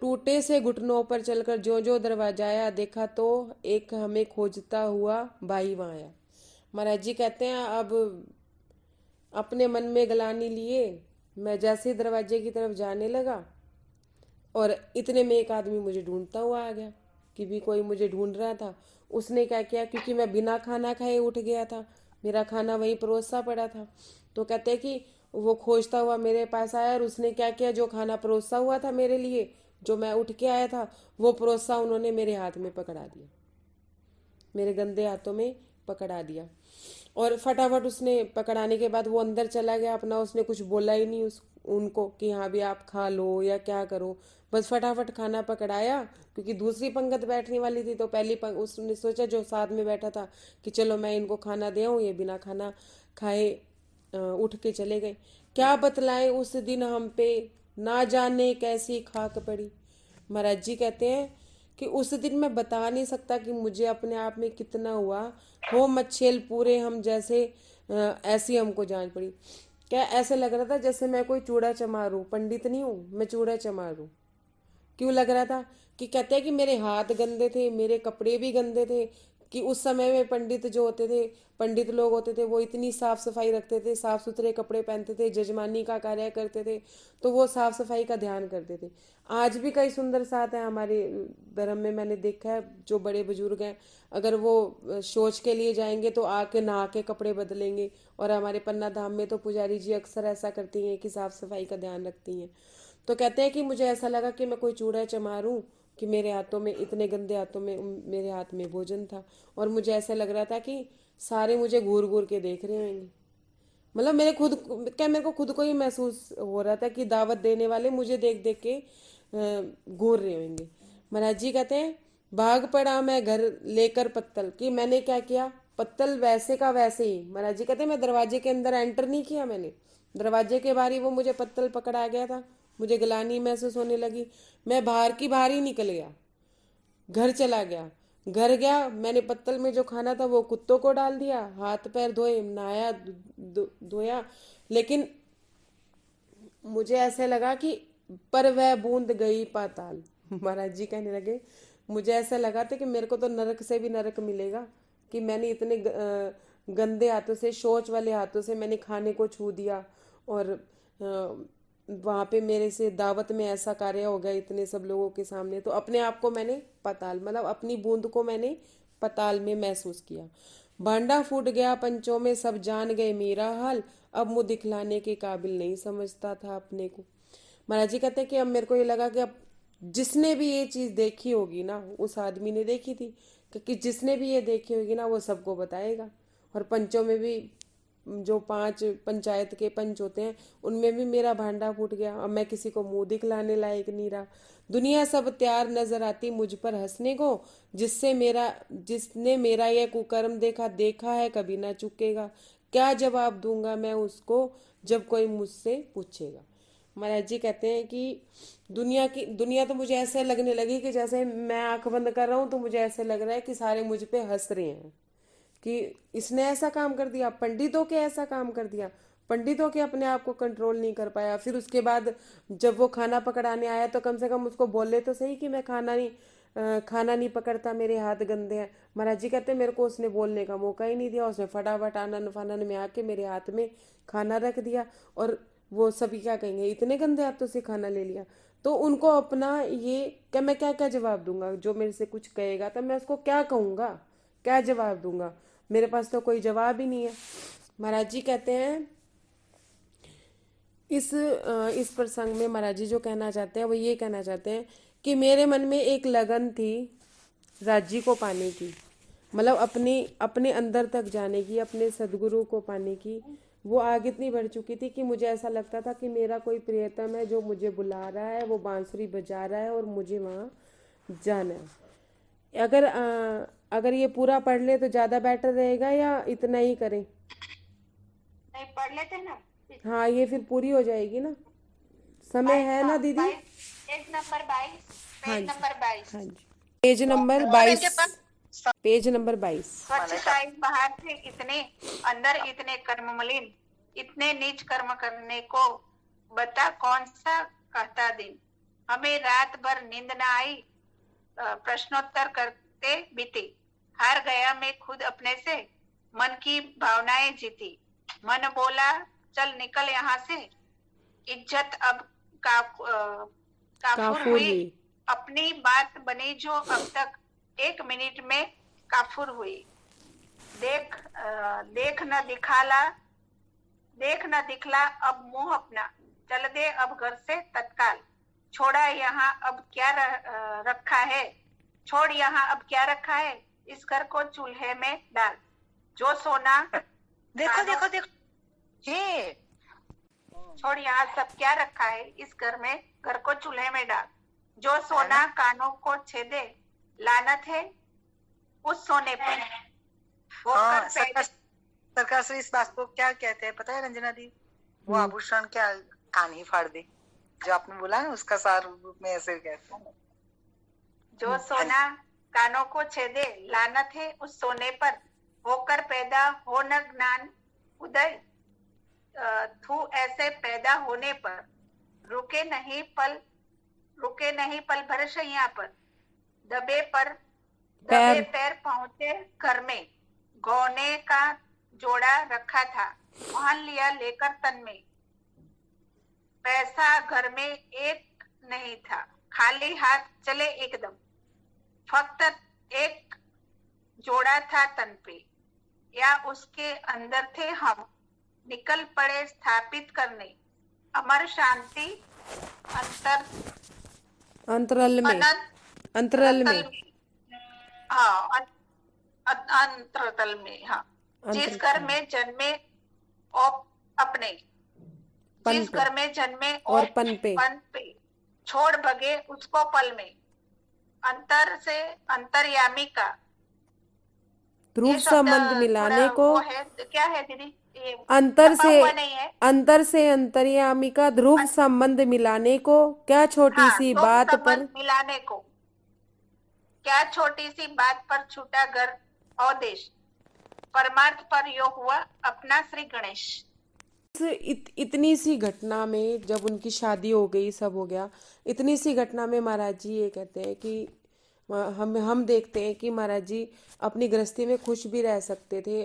टूटे से घुटनों पर चलकर जो जो दरवाजा आया देखा तो एक हमें खोजता हुआ भाई वहां आया। महाराज जी कहते हैं अब अपने मन में गलानी लिए मैं जैसे ही दरवाजे की तरफ जाने लगा और इतने में एक आदमी मुझे ढूंढता हुआ आ गया कि भी कोई मुझे ढूंढ रहा था। उसने क्या किया, क्योंकि मैं बिना खाना खाए उठ गया था, मेरा खाना वहीं परोसा पड़ा था, तो कहते हैं कि वो खोजता हुआ मेरे पास आया और उसने क्या किया, जो खाना परोसा हुआ था मेरे लिए, जो मैं उठ के आया था, वो परोसा उन्होंने मेरे हाथ में पकड़ा दिया, मेरे गंदे हाथों में पकड़ा दिया। और फटाफट उसने पकड़ाने के बाद वो अंदर चला गया अपना, उसने कुछ बोला ही नहीं उनको कि हाँ भी आप खा लो या क्या करो, बस फटाफट खाना पकड़ाया। क्योंकि दूसरी पंगत बैठने वाली थी तो उसने सोचा जो साथ में बैठा था कि चलो मैं इनको खाना दे आऊं, ये बिना खाना खाए उठ के चले गए। क्या बतलाएं उस दिन हम पे ना जाने कैसी खाक पड़ी। महाराज जी कहते हैं कि उस दिन मैं बता नहीं सकता कि मुझे अपने आप में कितना हुआ, हो मच्छेल पूरे हम जैसे ऐसी हमको जान पड़ी। क्या ऐसे लग रहा था जैसे मैं कोई चूड़ा चमार हूं, पंडित नहीं हूं, मैं चूड़ा चमार हूं। क्यों लग रहा था कि कहते हैं कि मेरे हाथ गंदे थे, मेरे कपड़े भी गंदे थे, कि उस समय में पंडित जो होते थे, पंडित लोग होते थे, वो इतनी साफ सफाई रखते थे, साफ सुथरे कपड़े पहनते थे, जजमानी का कार्य करते थे, तो वो साफ सफाई का ध्यान करते थे। आज भी कई सुंदर साथ हैं हमारे धर्म में, मैंने देखा है जो बड़े बुजुर्ग हैं, अगर वो शौच के लिए जाएंगे तो आके नहा के कपड़े बदलेंगे। और हमारे पन्ना धाम में तो पुजारी जी अक्सर ऐसा करती हैं कि साफ सफाई का ध्यान रखती हैं। तो कहते हैं कि मुझे ऐसा लगा कि मैं कोई चूड़ा चमार हूं, कि मेरे हाथों में, इतने गंदे हाथों में, मेरे हाथ में भोजन था, और मुझे ऐसा लग रहा था कि सारे मुझे घूर घूर के देख रहे होंगे। मतलब मेरे को खुद को ही महसूस हो रहा था कि दावत देने वाले मुझे देख देख के घूर रहे होंगे। महाराज जी कहते हैं भाग पड़ा मैं घर लेकर पत्तल, कि मैंने क्या किया, पत्तल वैसे का वैसे ही। महाराज जी कहते हैं मैं दरवाजे के अंदर एंटर नहीं किया, मैंने दरवाजे के बाहर ही वो मुझे पत्तल पकड़ा गया था, मुझे गिलानी महसूस होने लगी, मैं बाहर की बाहर ही निकल गया, घर चला गया। घर गया, मैंने पत्तल में जो खाना था वो कुत्तों को डाल दिया, हाथ पैर धोए, नहाया, धोया, लेकिन मुझे ऐसे लगा कि पर वह बूंद गई पाताल। महाराज जी कहने लगे मुझे ऐसा लगा था कि मेरे को तो नरक से भी नरक मिलेगा, कि मैंने इतने गंदे हाथों से, शौच वाले हाथों से मैंने खाने को छू दिया, और वहां पे मेरे से दावत में ऐसा कार्य हो गया इतने सब लोगों के सामने। तो अपने आप को मैंने पताल, मतलब अपनी बूंद को मैंने पताल में महसूस किया। भांडा फूट गया पंचों में, सब जान गए मेरा हाल, अब मुंह दिखलाने के काबिल नहीं समझता था अपने को। महाराज जी कहते हैं कि अब मेरे को ये लगा कि अब जिसने भी ये चीज देखी होगी ना, उस आदमी ने देखी थी, क्योंकि जिसने भी ये देखी होगी ना वो सबको बताएगा। और पंचों में भी, जो 5 पंचायत के पंच होते हैं, उनमें भी मेरा भांडा फूट गया। अब मैं किसी को मुंह दिखलाने लायक नहीं रहा। दुनिया सब तैयार नजर आती मुझ पर हंसने को, जिसने मेरा यह कुकर्म देखा, देखा है कभी ना चुकेगा। क्या जवाब दूंगा मैं उसको जब कोई मुझसे पूछेगा। महाराज जी कहते हैं कि दुनिया तो मुझे ऐसे लगने लगी कि जैसे मैं आंख बंद कर रहा हूं तो मुझे ऐसे लग रहा है कि सारे मुझ पे हंस रहे हैं कि इसने ऐसा काम कर दिया, पंडितों के ऐसा काम कर दिया, पंडित हो के अपने आप को कंट्रोल नहीं कर पाया। फिर उसके बाद जब वो खाना पकड़ाने आया तो कम से कम उसको बोले तो सही कि मैं खाना नहीं पकड़ता, मेरे हाथ गंदे हैं। महाराज जी कहते मेरे को उसने बोलने का मौका ही नहीं दिया, उसने फटाफट आनन फानन में आके मेरे हाथ में खाना रख दिया। और वो सभी क्या कहेंगे, इतने गंदे हाथों से खाना ले लिया। तो उनको अपना ये क्या, मैं क्या क्या जवाब दूंगा, जो मेरे से कुछ कहेगा तो मैं उसको क्या कहूँगा, क्या जवाब दूंगा, मेरे पास तो कोई जवाब ही नहीं है। महाराज जी कहते हैं इस प्रसंग में महाराज जी जो कहना चाहते हैं वो ये कहना चाहते हैं कि मेरे मन में एक लगन थी राज्य को पाने की, मतलब अपने अपने अंदर तक जाने की, अपने सदगुरु को पाने की। वो आग इतनी बढ़ चुकी थी कि मुझे ऐसा लगता था कि मेरा कोई प्रियतम है जो मुझे बुला रहा है, वो बांसुरी बजा रहा है और मुझे वहाँ जाना है। अगर ये पूरा पढ़ ले तो ज़्यादा बेटर रहेगा या इतना ही करें?
नहीं, पढ़ लेते ना।
हाँ, ये फिर पूरी हो जाएगी ना, समय है ना दीदी?
पेज नंबर 22,
हाँ
पेज
जी,
नंबर 22।
हाँ जी, पेज नंबर 22, पेज नंबर 22।
स्वच्छता बाहर से इतने, अंदर इतने कर्म मलिन, इतने नीच कर्म करने को बता कौन सा कहता दिन। हमें रात भर नींद न आई, प्रश्नोत्तर करते बीती। हार गया मैं खुद अपने से, मन की भावनाएं जीती। मन बोला चल निकल यहाँ से, इज्जत अब काफुर
काफूर
हुई।
हुई।
अपनी बात बनी जो अब तक 1 मिनट में काफुर हुई। देख न दिखला अब मुंह अपना, चल दे अब घर से तत्काल। छोड़ा यहाँ अब क्या रखा है, छोड़ यहाँ अब क्या रखा है, इस घर को चूल्हे में डाल। जो सोना
देखो देखो देखो ये
छोड़ यहाँ सब क्या रखा है, इस घर को चूल्हे में डाल। जो सोना कानों को छेदे, लानत है उस सोने पर।
हाँ, सरकार से इस बात को क्या कहते हैं पता है रंजना दी? वो आभूषण क्या कान ही फाड़ दे, जो आपने बोला ना उसका सार रूप में ऐसे कहते हैं।
जो सोना कानों को छेदे, लानत है उस सोने पर। होकर पैदा हो न ज्ञान उदय, तू ऐसे पैदा होने पर। रुके नहीं पल भर शैया पर, दबे पैर पहुंचे घर में। गौने का जोड़ा रखा था, पहन लिया लेकर तन में। पैसा घर में एक नहीं था, खाली हाथ चले एकदम। फक्त एक जोड़ा था तन पे, या उसके अंदर थे हम। निकल पड़े स्थापित करने अमर शांति
अंतराल में, अंतराल में,
हाँ अंतरतल में। हाँ, जिस घर में जन्मे अपने, जिस घर में जन्मे
और पन पे
छोड़ भगे उसको पल में। अंतर से अंतर्यामी का
ध्रुव संबंध मिलाने को,
है, क्या है दीदी?
अंतर से अंतर्यामी का ध्रुव संबंध मिलाने को, क्या छोटी सी बात पर
मिलाने को, क्या छोटी सी बात पर छूटा घर और देश। परमार्थ पर यो हुआ अपना श्री गणेश।
इतनी सी घटना में जब उनकी शादी हो गई, सब हो गया, इतनी सी घटना में महाराज जी ये कहते हैं कि हम देखते हैं कि महाराज जी अपनी गृहस्थी में खुश भी रह सकते थे।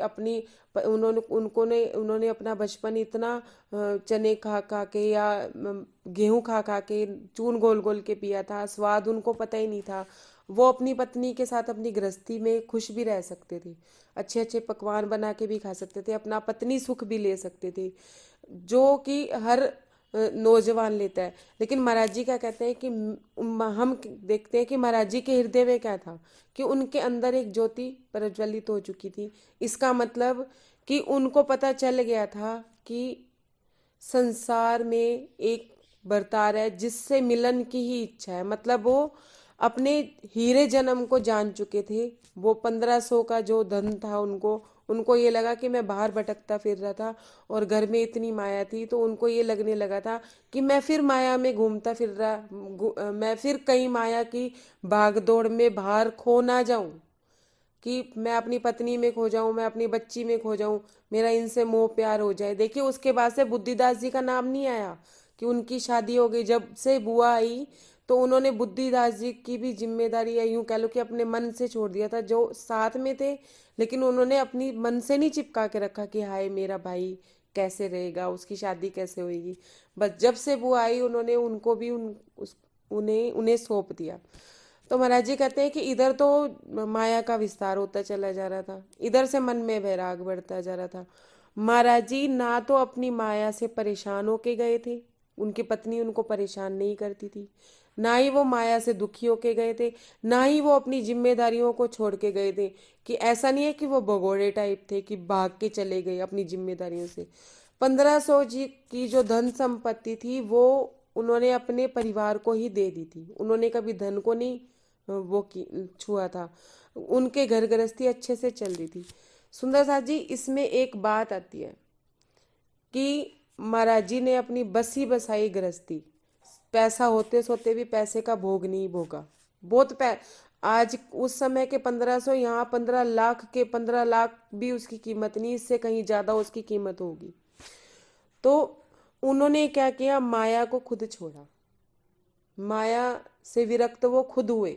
उन्होंने अपना बचपन इतना चने खा के या गेहूं खा के चून गोल गोल के पिया था, स्वाद उनको पता ही नहीं था। वो अपनी पत्नी के साथ अपनी गृहस्थी में खुश भी रह सकते थे, अच्छे अच्छे पकवान बना के भी खा सकते थे, अपना पत्नी सुख भी ले सकते थे, जो कि हर नौजवान लेता है। लेकिन महाराज जी क्या कहते हैं कि हम देखते हैं कि महाराज जी के हृदय में क्या था, कि उनके अंदर एक ज्योति प्रज्वलित हो चुकी थी। इसका मतलब कि उनको पता चल गया था कि संसार में एक बरतार है जिससे मिलन की ही इच्छा है। मतलब वो अपने हीरे जन्म को जान चुके थे। वो 1500 का जो धन था उनको ये लगा कि मैं बाहर भटकता फिर रहा था और घर में इतनी माया थी, तो उनको ये लगने लगा था कि मैं फिर माया में घूमता फिर रहा, मैं फिर कहीं माया की भाग दौड़ में बाहर खो ना जाऊं। कि मैं अपनी पत्नी में खो जाऊं, मैं अपनी बच्ची में खो जाऊं, मेरा इनसे मोह प्यार हो जाए। देखिए उसके बाद से बुद्धिदास जी का नाम नहीं आया कि उनकी शादी हो गई। जब से बुआ आई तो उन्होंने बुद्धिदास जी की भी जिम्मेदारी, या यूं कह लो कि अपने मन से छोड़ दिया था। जो साथ में थे लेकिन उन्होंने अपनी मन से नहीं चिपका के रखा कि हाय मेरा भाई कैसे रहेगा, उसकी शादी कैसे होगी। बस जब से बुआ आई उन्होंने उनको भी उन्हें उन्हें सौंप दिया। तो महाराज जी कहते हैं कि इधर तो माया का विस्तार होता चला जा रहा था, इधर से मन में वैराग बढ़ता जा रहा था। महाराज जी ना तो अपनी माया से परेशान होके गए थे, उनकी पत्नी उनको परेशान नहीं करती थी, ना ही वो माया से दुखी होके गए थे, ना ही वो अपनी जिम्मेदारियों को छोड़ के गए थे। कि ऐसा नहीं है कि वो भगोड़े टाइप थे कि भाग के चले गए अपनी जिम्मेदारियों से। 1500 जी की जो धन संपत्ति थी वो उन्होंने अपने परिवार को ही दे दी थी, उन्होंने कभी धन को नहीं वो की छुआ था। उनके घर गृहस्थी अच्छे से चल रही थी। सुंदर साथ जी इसमें एक बात आती है कि महाराज जी ने अपनी बसी बसाई गृहस्थी, पैसा होते सोते भी पैसे का भोग नहीं भोगा। बहुत आज उस समय के 1500, यहाँ 15 लाख के 15 लाख भी उसकी कीमत नहीं, इससे कहीं ज्यादा उसकी कीमत होगी। तो उन्होंने क्या किया, माया को खुद छोड़ा, माया से विरक्त वो खुद हुए।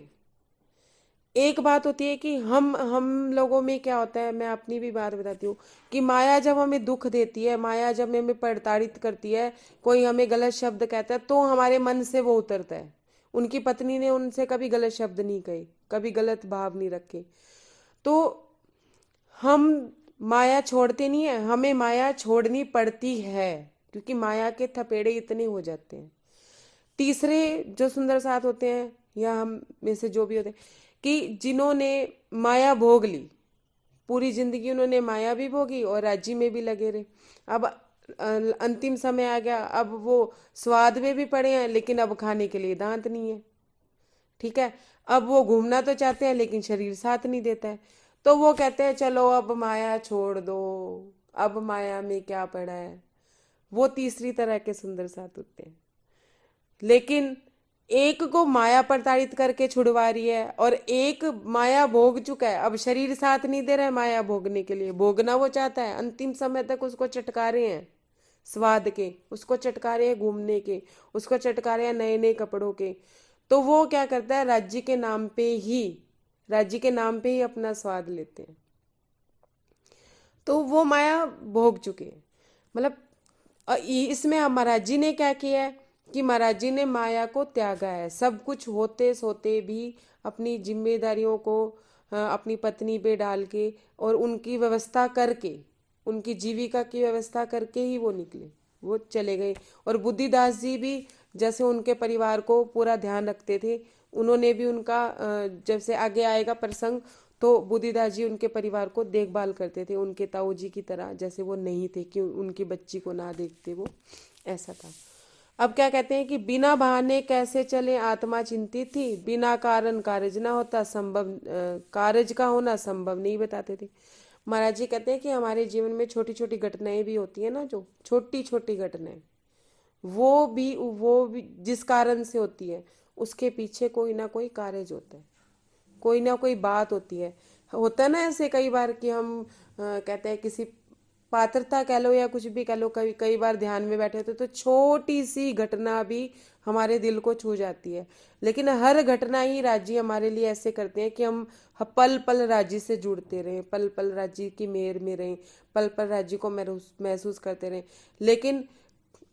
एक बात होती है कि हम लोगों में क्या होता है, मैं अपनी भी बात बताती हूँ कि माया जब हमें दुख देती है, माया जब हमें प्रताड़ित करती है, कोई हमें गलत शब्द कहता है तो हमारे मन से वो उतरता है। उनकी पत्नी ने उनसे कभी गलत शब्द नहीं कहे, कभी गलत भाव नहीं रखे। तो हम माया छोड़ते नहीं है, हमें माया छोड़नी पड़ती है क्योंकि माया के थपेड़े इतने हो जाते हैं। तीसरे जो सुंदर साथ होते हैं या हम में से जो भी होते हैं कि जिन्होंने माया भोग ली, पूरी जिंदगी उन्होंने माया भी भोगी और राज्य में भी लगे रहे। अब अंतिम समय आ गया, अब वो स्वाद में भी पड़े हैं लेकिन अब खाने के लिए दांत नहीं है। ठीक है, अब वो घूमना तो चाहते हैं लेकिन शरीर साथ नहीं देता है। तो वो कहते हैं चलो अब माया छोड़ दो, अब माया में क्या पड़ा है। वो तीसरी तरह के सुंदर साथ होते हैं। लेकिन एक को माया प्रताड़ित करके छुड़वा रही है और एक माया भोग चुका है, अब शरीर साथ नहीं दे रहा है माया भोगने के लिए, भोगना वो चाहता है, अंतिम समय तक उसको चटकारे हैं स्वाद के, उसको चटकारे हैं घूमने के, उसको चटकारे हैं नए नए कपड़ों के। तो वो क्या करता है, राज्य के नाम पे ही, राज्य के नाम पे ही अपना स्वाद लेते हैं। तो वो माया भोग चुके हैं। मतलब इसमें महाराज जी ने क्या किया है कि महाराज जी ने माया को त्यागा है। सब कुछ होते सोते भी अपनी जिम्मेदारियों को अपनी पत्नी पे डाल के और उनकी व्यवस्था करके, उनकी जीविका की व्यवस्था करके ही वो निकले, वो चले गए। और बुद्धिदास जी भी जैसे उनके परिवार को पूरा ध्यान रखते थे, उन्होंने भी उनका जब से आगे आएगा प्रसंग तो बुद्धिदास जी उनके परिवार को देखभाल करते थे उनके ताऊ जी की तरह, जैसे वो नहीं थे कि उनकी बच्ची को ना देखते, वो ऐसा था। अब क्या कहते हैं कि बिना बहाने कैसे चले आत्मा चिंतित थी, बिना कारण कार्य ना होता संभव, कार्य का होना संभव नहीं बताते थे। महाराज जी कहते हैं कि हमारे जीवन में छोटी छोटी घटनाएं भी होती है ना, जो छोटी छोटी घटनाएं वो भी जिस कारण से होती है उसके पीछे कोई ना कोई कार्य होता है, कोई ना कोई बात होती है। होता है ना ऐसे कई बार कि हम कहते हैं किसी पात्रता कह लो या कुछ भी कह लो, कई बार ध्यान में बैठे होते तो छोटी सी घटना भी हमारे दिल को छू जाती है। लेकिन हर घटना ही राज्य हमारे लिए ऐसे करते हैं कि हम पल पल राज्य से जुड़ते रहें, पल पल राज्य की मेहर में रहें, पल पल राज्य को महसूस करते रहें। लेकिन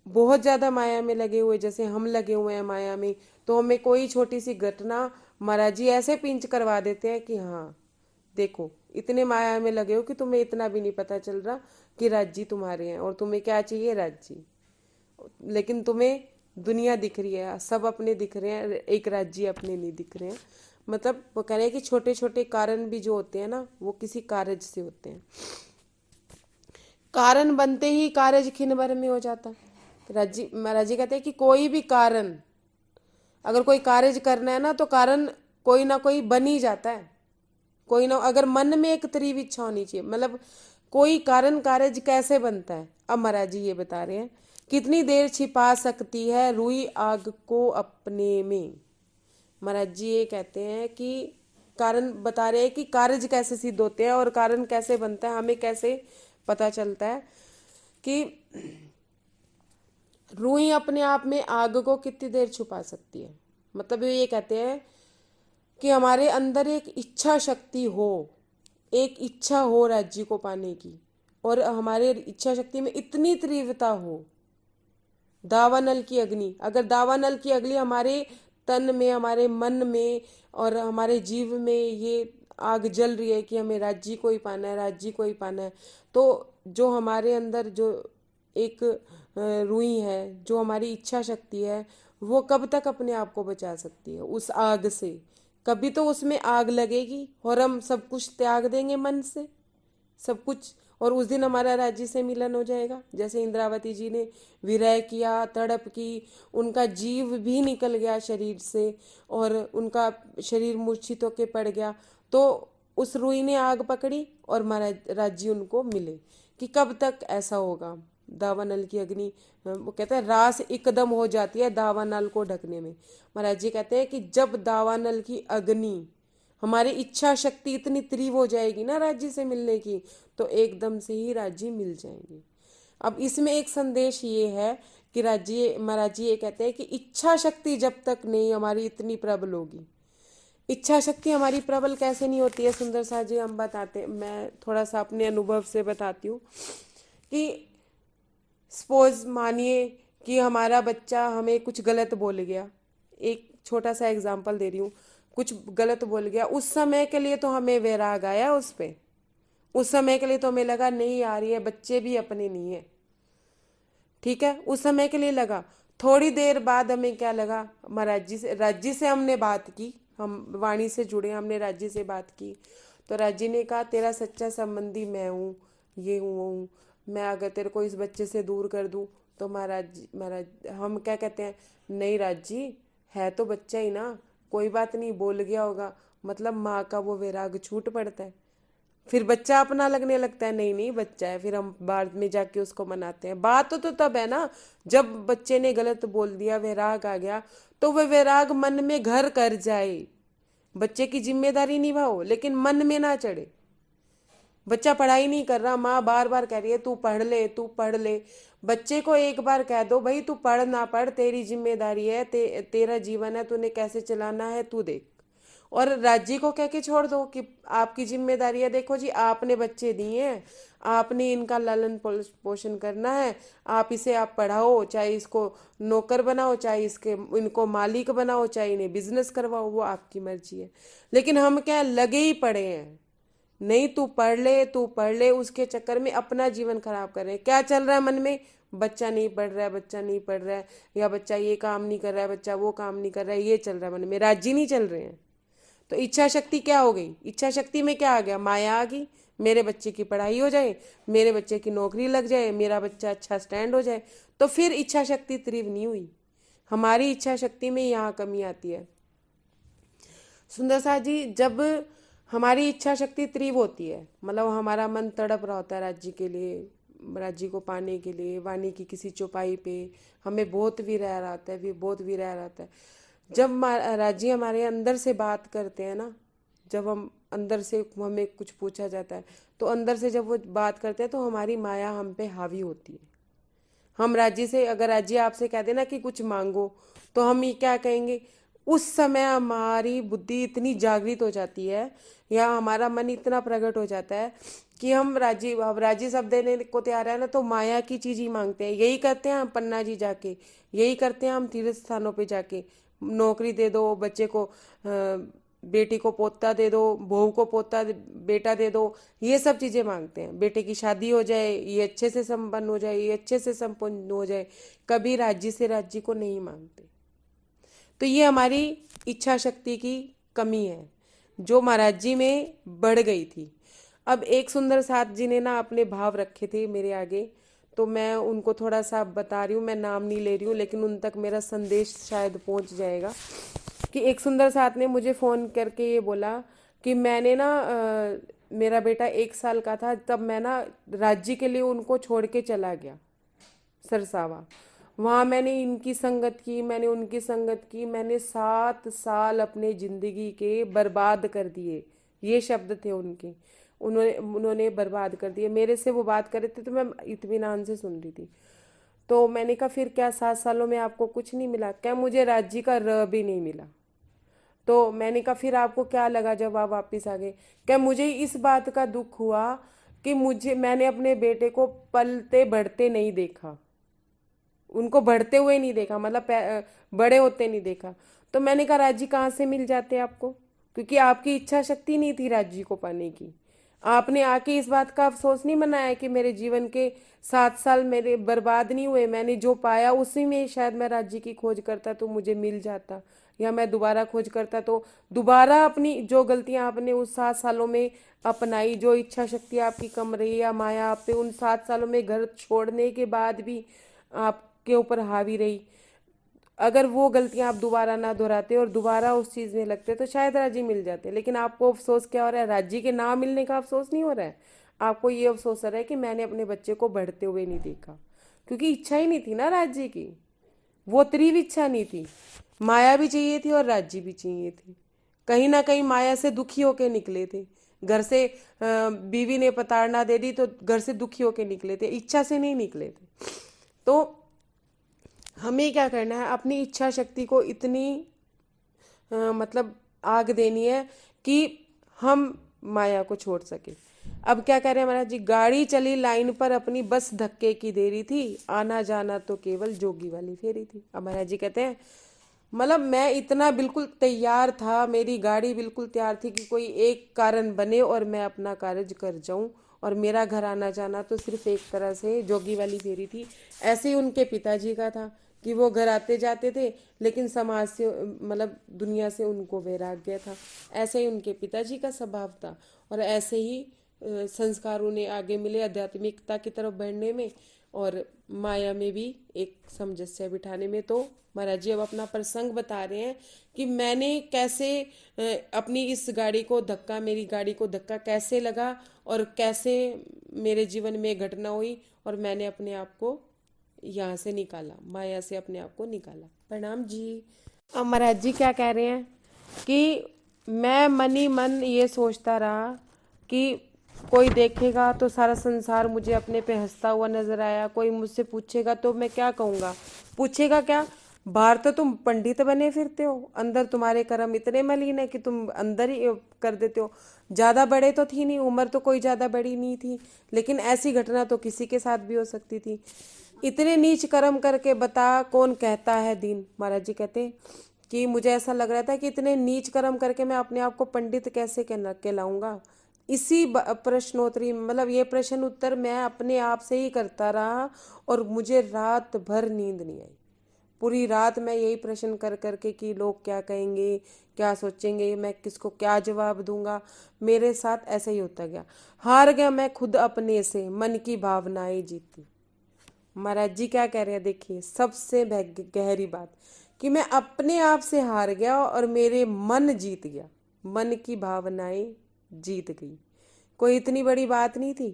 बहुत ज्यादा माया में लगे हुए जैसे हम लगे हुए हैं माया में, तो हमें कोई छोटी सी घटना महाराज जी ऐसे पिंच करवा देते हैं कि हाँ देखो इतने माया में लगे हो कि तुम्हें इतना भी नहीं पता चल रहा कि राज्य तुम्हारे हैं और तुम्हें क्या चाहिए राज्य, लेकिन तुम्हें दुनिया दिख रही है, सब अपने दिख रहे हैं, एक राज्य अपने नहीं दिख रहे हैं। मतलब वो कह रहे हैं कि छोटे छोटे कारण भी जो होते हैं ना वो किसी कार्य से होते हैं, कारण बनते ही कार्य क्षण भर में हो जाता है। महाराज जी कहते हैं कि कोई भी कारण, अगर कोई कार्य करना है ना तो कारण कोई ना कोई बन ही जाता है, कोई ना, अगर मन में एक तीव्र इच्छा होनी चाहिए। मतलब कोई कारण कार्य कैसे बनता है, अब महाराज जी ये बता रहे हैं, कितनी देर छिपा सकती है रुई आग को अपने में। महाराज जी ये कहते हैं कि कारण बता रहे हैं कि कार्य कैसे सिद्ध होते हैं और कारण कैसे बनता है, हमें कैसे पता चलता है कि रूही अपने आप में आग को कितनी देर छुपा सकती है। मतलब ये कहते हैं कि हमारे अंदर एक इच्छा शक्ति हो, एक इच्छा हो राज्य को पाने की, और हमारे इच्छा शक्ति में इतनी तीव्रता हो, दावानल की अग्नि, अगर दावानल की अग्नि हमारे तन में, हमारे मन में और हमारे जीव में ये आग जल रही है कि हमें राज्य को ही पाना है, राज्य को ही पाना है, तो जो हमारे अंदर जो एक रूही है, जो हमारी इच्छा शक्ति है, वो कब तक अपने आप को बचा सकती है उस आग से? कभी तो उसमें आग लगेगी और हम सब कुछ त्याग देंगे मन से, सब कुछ, और उस दिन हमारा राज्य से मिलन हो जाएगा। जैसे इंद्रावती जी ने विरह किया, तड़प की, उनका जीव भी निकल गया शरीर से और उनका शरीर मूर्छित होके पड़ गया, तो उस रूही ने आग पकड़ी और महाराज राज्य उनको मिले। कि कब तक ऐसा होगा? दावानल की अग्नि, वो कहते हैं रास एकदम हो जाती है दावानल को ढकने में। महाराज जी कहते हैं कि जब दावानल की अग्नि, हमारी इच्छा शक्ति इतनी तीव्र हो जाएगी ना राज्य से मिलने की, तो एकदम से ही राज्य मिल जाएंगे। अब इसमें एक संदेश ये है कि राज्य, महाराज जी ये कहते हैं कि इच्छा शक्ति जब तक नहीं हमारी इतनी प्रबल होगी। इच्छा शक्ति हमारी प्रबल कैसे नहीं होती है सुंदर साथ जी, हम बताते, मैं थोड़ा सा अपने अनुभव से बताती हूँ कि सपोज मानिए कि हमारा बच्चा हमें कुछ गलत बोल गया, एक छोटा सा एग्जांपल दे रही हूँ, कुछ गलत बोल गया, उस समय के लिए तो हमें वैराग आया उस पे, उस समय के लिए तो हमें लगा नहीं यार ये बच्चे भी अपने नहीं है, ठीक है, उस समय के लिए लगा। थोड़ी देर बाद हमें क्या लगा, राज्य से हमने बात की, हम वाणी से जुड़े, हमने राज्य से बात की, तो राज्य ने कहा तेरा सच्चा संबंधी मैं हूँ, ये हूँ, मैं अगर तेरे को इस बच्चे से दूर कर दूँ तो महाराज हम क्या कहते हैं, नहीं राज्य है तो बच्चा ही ना, कोई बात नहीं, बोल गया होगा, मतलब माँ का वो वैराग छूट पड़ता है, फिर बच्चा अपना लगने लगता है, नहीं नहीं बच्चा है, फिर हम बाद में जाके उसको मनाते हैं। बात तो तब है ना जब बच्चे ने गलत बोल दिया, वैराग आ गया, तो वह वैराग मन में घर कर जाए, बच्चे की जिम्मेदारी निभाओ लेकिन मन में ना चढ़े। बच्चा पढ़ाई नहीं कर रहा, माँ बार बार कह रही है तू पढ़ ले, तू पढ़ ले, बच्चे को एक बार कह दो भाई तू पढ़ ना पढ़ तेरी जिम्मेदारी है, तेरा जीवन है, तूने कैसे चलाना है तू देख, और राज्य को कह के छोड़ दो कि आपकी जिम्मेदारी है, देखो जी आपने बच्चे दिए हैं, आपने इनका लालन पोषण करना है, आप पढ़ाओ, चाहे इसको नौकर बनाओ, चाहे इनको मालिक बनाओ, चाहे इन्हें बिजनेस करवाओ, वो आपकी मर्जी है। लेकिन हम क्या लगे ही पड़े हैं, नहीं तू पढ़ ले, तू पढ़ ले, उसके चक्कर में अपना जीवन खराब कर रहे हैं। क्या चल रहा है मन में, बच्चा नहीं पढ़ रहा है, बच्चा नहीं पढ़ रहा है, या बच्चा ये काम नहीं कर रहा है, बच्चा वो काम नहीं कर रहा है, ये चल रहा है मन में, राज्य नहीं चल रहे हैं। तो इच्छा शक्ति क्या हो गई, इच्छा शक्ति में क्या आ गया, माया आ गई, मेरे बच्चे की पढ़ाई हो जाए, मेरे बच्चे की नौकरी लग जाए, मेरा बच्चा अच्छा स्टैंड हो जाए, तो फिर इच्छा शक्ति तीव्र नहीं हुई। हमारी इच्छा शक्ति में यहाँ कमी आती है सुंदर साथ जी। जब हमारी इच्छा शक्ति तीव्र होती है, मतलब हमारा मन तड़प रहा होता है राज्य के लिए, राज्य को पाने के लिए, वाणी की किसी चौपाई पे हमें बहुत विरह आता है, बहुत विरह आता है। जब राज्य हमारे अंदर से बात करते हैं ना, जब हम अंदर से हमें कुछ पूछा जाता है तो अंदर से जब वो बात करते हैं तो हमारी माया हम पे हावी होती है। हम राज्य से, अगर राज्य आपसे कह देना कि कुछ मांगो, तो हम ये क्या कहेंगे, उस समय हमारी बुद्धि इतनी जागृत हो जाती है या हमारा मन इतना प्रकट हो जाता है कि हम राज्य शब्द देने को तैयार है ना, तो माया की चीज ही मांगते हैं। यही करते हैं हम पन्ना जी जाके, यही करते हैं हम तीर्थ स्थानों पे जाके, नौकरी दे दो बच्चे को, बेटी को पोता दे दो, बहू को पोता बेटा दे दो, ये सब चीजें मांगते हैं। बेटे की शादी हो जाए, ये अच्छे से संपन्न हो जाए, ये अच्छे से संपन्न हो जाए, कभी राज्य से राज्य को नहीं मांगते। तो ये हमारी इच्छा शक्ति की कमी है जो महाराज जी में बढ़ गई थी। अब एक सुंदर साथ जी ने ना अपने भाव रखे थे मेरे आगे, तो मैं उनको थोड़ा सा बता रही हूँ, मैं नाम नहीं ले रही हूँ लेकिन उन तक मेरा संदेश शायद पहुँच जाएगा। कि एक सुंदर साथ ने मुझे फ़ोन करके ये बोला कि मैंने ना मेरा बेटा 1 साल का था, तब मैं ना राज्य के लिए उनको छोड़ के चला गया सरसावा, वहाँ मैंने इनकी संगत की, मैंने उनकी संगत की, मैंने 7 साल अपने जिंदगी के बर्बाद कर दिए। ये शब्द थे उनके, उन्होंने उन्होंने बर्बाद कर दिए। मेरे से वो बात कर रहे थे तो मैं इत्मीनान से सुन रही थी। तो मैंने कहा फिर क्या 7 सालों में आपको कुछ नहीं मिला? क्या मुझे राज्य का र भी नहीं मिला। तो मैंने कहा फिर आपको क्या लगा जब आप वापस आ गए? क्या मुझे इस बात का दुख हुआ कि मैंने अपने बेटे को पलते बढ़ते नहीं देखा, उनको बढ़ते हुए नहीं देखा, मतलब बड़े होते नहीं देखा। तो मैंने कहा राज्य कहाँ से मिल जाते आपको, क्योंकि आपकी इच्छा शक्ति नहीं थी राज्य को पाने की। आपने आके इस बात का अफसोस नहीं मनाया कि मेरे जीवन के 7 साल मेरे बर्बाद नहीं हुए, मैंने जो पाया उसी में शायद मैं राज्य की खोज करता तो मुझे मिल जाता, या मैं दोबारा खोज करता तो दोबारा अपनी जो गलतियां आपने उस 7 सालों में अपनाई, जो इच्छा शक्ति आपकी कम रही या माया आप पे उन 7 सालों में घर छोड़ने के बाद भी आपके ऊपर हावी रही, अगर वो गलतियां आप दोबारा ना दोहराते और दोबारा उस चीज़ में लगते तो शायद राजी मिल जाते। लेकिन आपको अफसोस क्या हो रहा है? राजी के ना मिलने का अफसोस नहीं हो रहा है, आपको ये अफसोस हो रहा है कि मैंने अपने बच्चे को बढ़ते हुए नहीं देखा, क्योंकि इच्छा ही नहीं थी ना राज्य की, वो त्रिव इच्छा नहीं थी। माया भी चाहिए थी और राज्य भी चाहिए थी। कहीं ना कहीं माया से दुखी होके निकले थे घर से, बीवी ने प्रताड़ना दे दी तो घर से दुखी होके निकले थे, इच्छा से नहीं निकले थे। तो हमें क्या करना है? अपनी इच्छा शक्ति को इतनी मतलब आग देनी है कि हम माया को छोड़ सके। अब क्या कह रहे हैं महाराज जी? गाड़ी चली लाइन पर अपनी बस धक्के की देरी थी, आना जाना तो केवल जोगी वाली फेरी थी। अब महाराज जी कहते हैं मतलब मैं इतना बिल्कुल तैयार था, मेरी गाड़ी बिल्कुल तैयार थी कि कोई एक कारण बने और मैं अपना कार्य कर जाऊं, और मेरा घर आना जाना तो सिर्फ एक तरह से जोगी वाली फेरी थी। ऐसे ही उनके पिताजी का था कि वो घर आते जाते थे, लेकिन समाज से मतलब दुनिया से उनको वैराग्य था। ऐसे ही उनके पिताजी का स्वभाव था, और ऐसे ही संस्कार उन्हें आगे मिले आध्यात्मिकता की तरफ बढ़ने में और माया में भी एक सामंजस्य बिठाने में। तो महाराज जी अब अपना प्रसंग बता रहे हैं कि मैंने कैसे अपनी इस गाड़ी को धक्का, मेरी गाड़ी को धक्का कैसे लगा और कैसे मेरे जीवन में घटना हुई और मैंने अपने आप को यहाँ से निकाला, माया से अपने आप को निकाला। प्रणाम जी। अब महाराज जी क्या कह रहे हैं कि मैं मन ही मन ये सोचता रहा कि कोई देखेगा तो सारा संसार मुझे अपने पे हंसता हुआ नजर आया, कोई मुझसे पूछेगा तो मैं क्या कहूँगा? पूछेगा क्या? बाहर तो तुम पंडित बने फिरते हो, अंदर तुम्हारे कर्म इतने मलिन है कि तुम अंदर ही कर देते हो। ज़्यादा बड़े तो थी नहीं, उम्र तो कोई ज़्यादा बड़ी नहीं थी, लेकिन ऐसी घटना तो किसी के साथ भी हो सकती थी। इतने नीच कर्म करके बता कौन कहता है दीन। महाराज जी कहते कि मुझे ऐसा लग रहा था कि इतने नीच कर्म करके मैं अपने आप को पंडित कैसे कहलाऊंगा। इसी प्रश्नोत्तरी मतलब ये प्रश्न उत्तर मैं अपने आप से ही करता रहा और मुझे रात भर नींद नहीं आई। पूरी रात मैं यही प्रश्न कर करके कि लोग क्या कहेंगे, क्या सोचेंगे, मैं किसको क्या जवाब दूंगा। मेरे साथ ऐसा ही होता गया। हार गया मैं खुद अपने से, मन की भावनाएं जीती। महाराज जी क्या कह रहे हैं? देखिए सबसे गहरी बात कि मैं अपने आप से हार गया और मेरे मन जीत गया, मन की भावनाएं जीत गई। कोई इतनी बड़ी बात नहीं थी,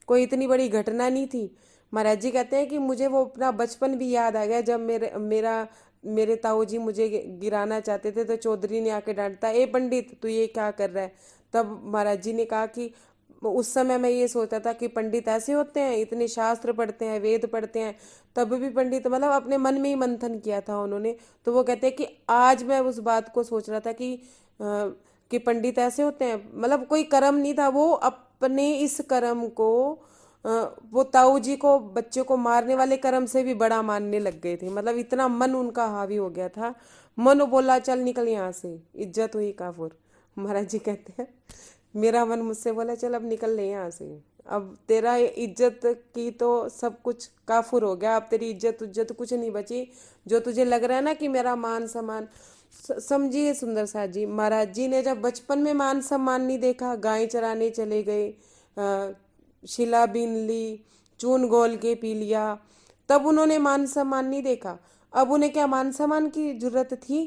कोई इतनी बड़ी घटना नहीं थी। महाराज जी कहते हैं कि मुझे वो अपना बचपन भी याद आ गया जब मेरे ताऊ जी मुझे गिराना चाहते थे तो चौधरी ने आके डांटता, ए पंडित तू ये क्या कर रहा है? तब महाराज जी ने कहा कि उस समय मैं ये सोचता था कि पंडित ऐसे होते हैं, इतने शास्त्र पढ़ते हैं, वेद पढ़ते हैं, तब भी पंडित मतलब अपने मन में ही मंथन किया था उन्होंने। तो वो कहते हैं कि आज मैं उस बात को सोच रहा था कि पंडित ऐसे होते हैं, मतलब कोई कर्म नहीं था, वो अपने इस कर्म को वो ताऊ जी को बच्चे को मारने वाले कर्म से भी बड़ा मानने लग गए थे। मतलब इतना मन उनका हावी हो गया था। मन बोला चल निकल यहाँ से, इज्जत हुई काफुर। महाराज जी कहते हैं मेरा मन मुझसे बोला चल अब निकल ले यहाँ से, अब तेरा इज्जत की तो सब कुछ काफुर हो गया, अब तेरी इज्जत कुछ नहीं बची। जो तुझे लग रहा है ना कि मेरा मान सम्मान, समझिए सुंदर साथ जी, महाराज जी ने जब बचपन में मान सम्मान नहीं देखा, गाय चराने चले गए, शिला बीन ली, चून गोल के पी लिया, तब उन्होंने मान सम्मान नहीं देखा। अब उन्हें क्या मान सम्मान की जरूरत थी?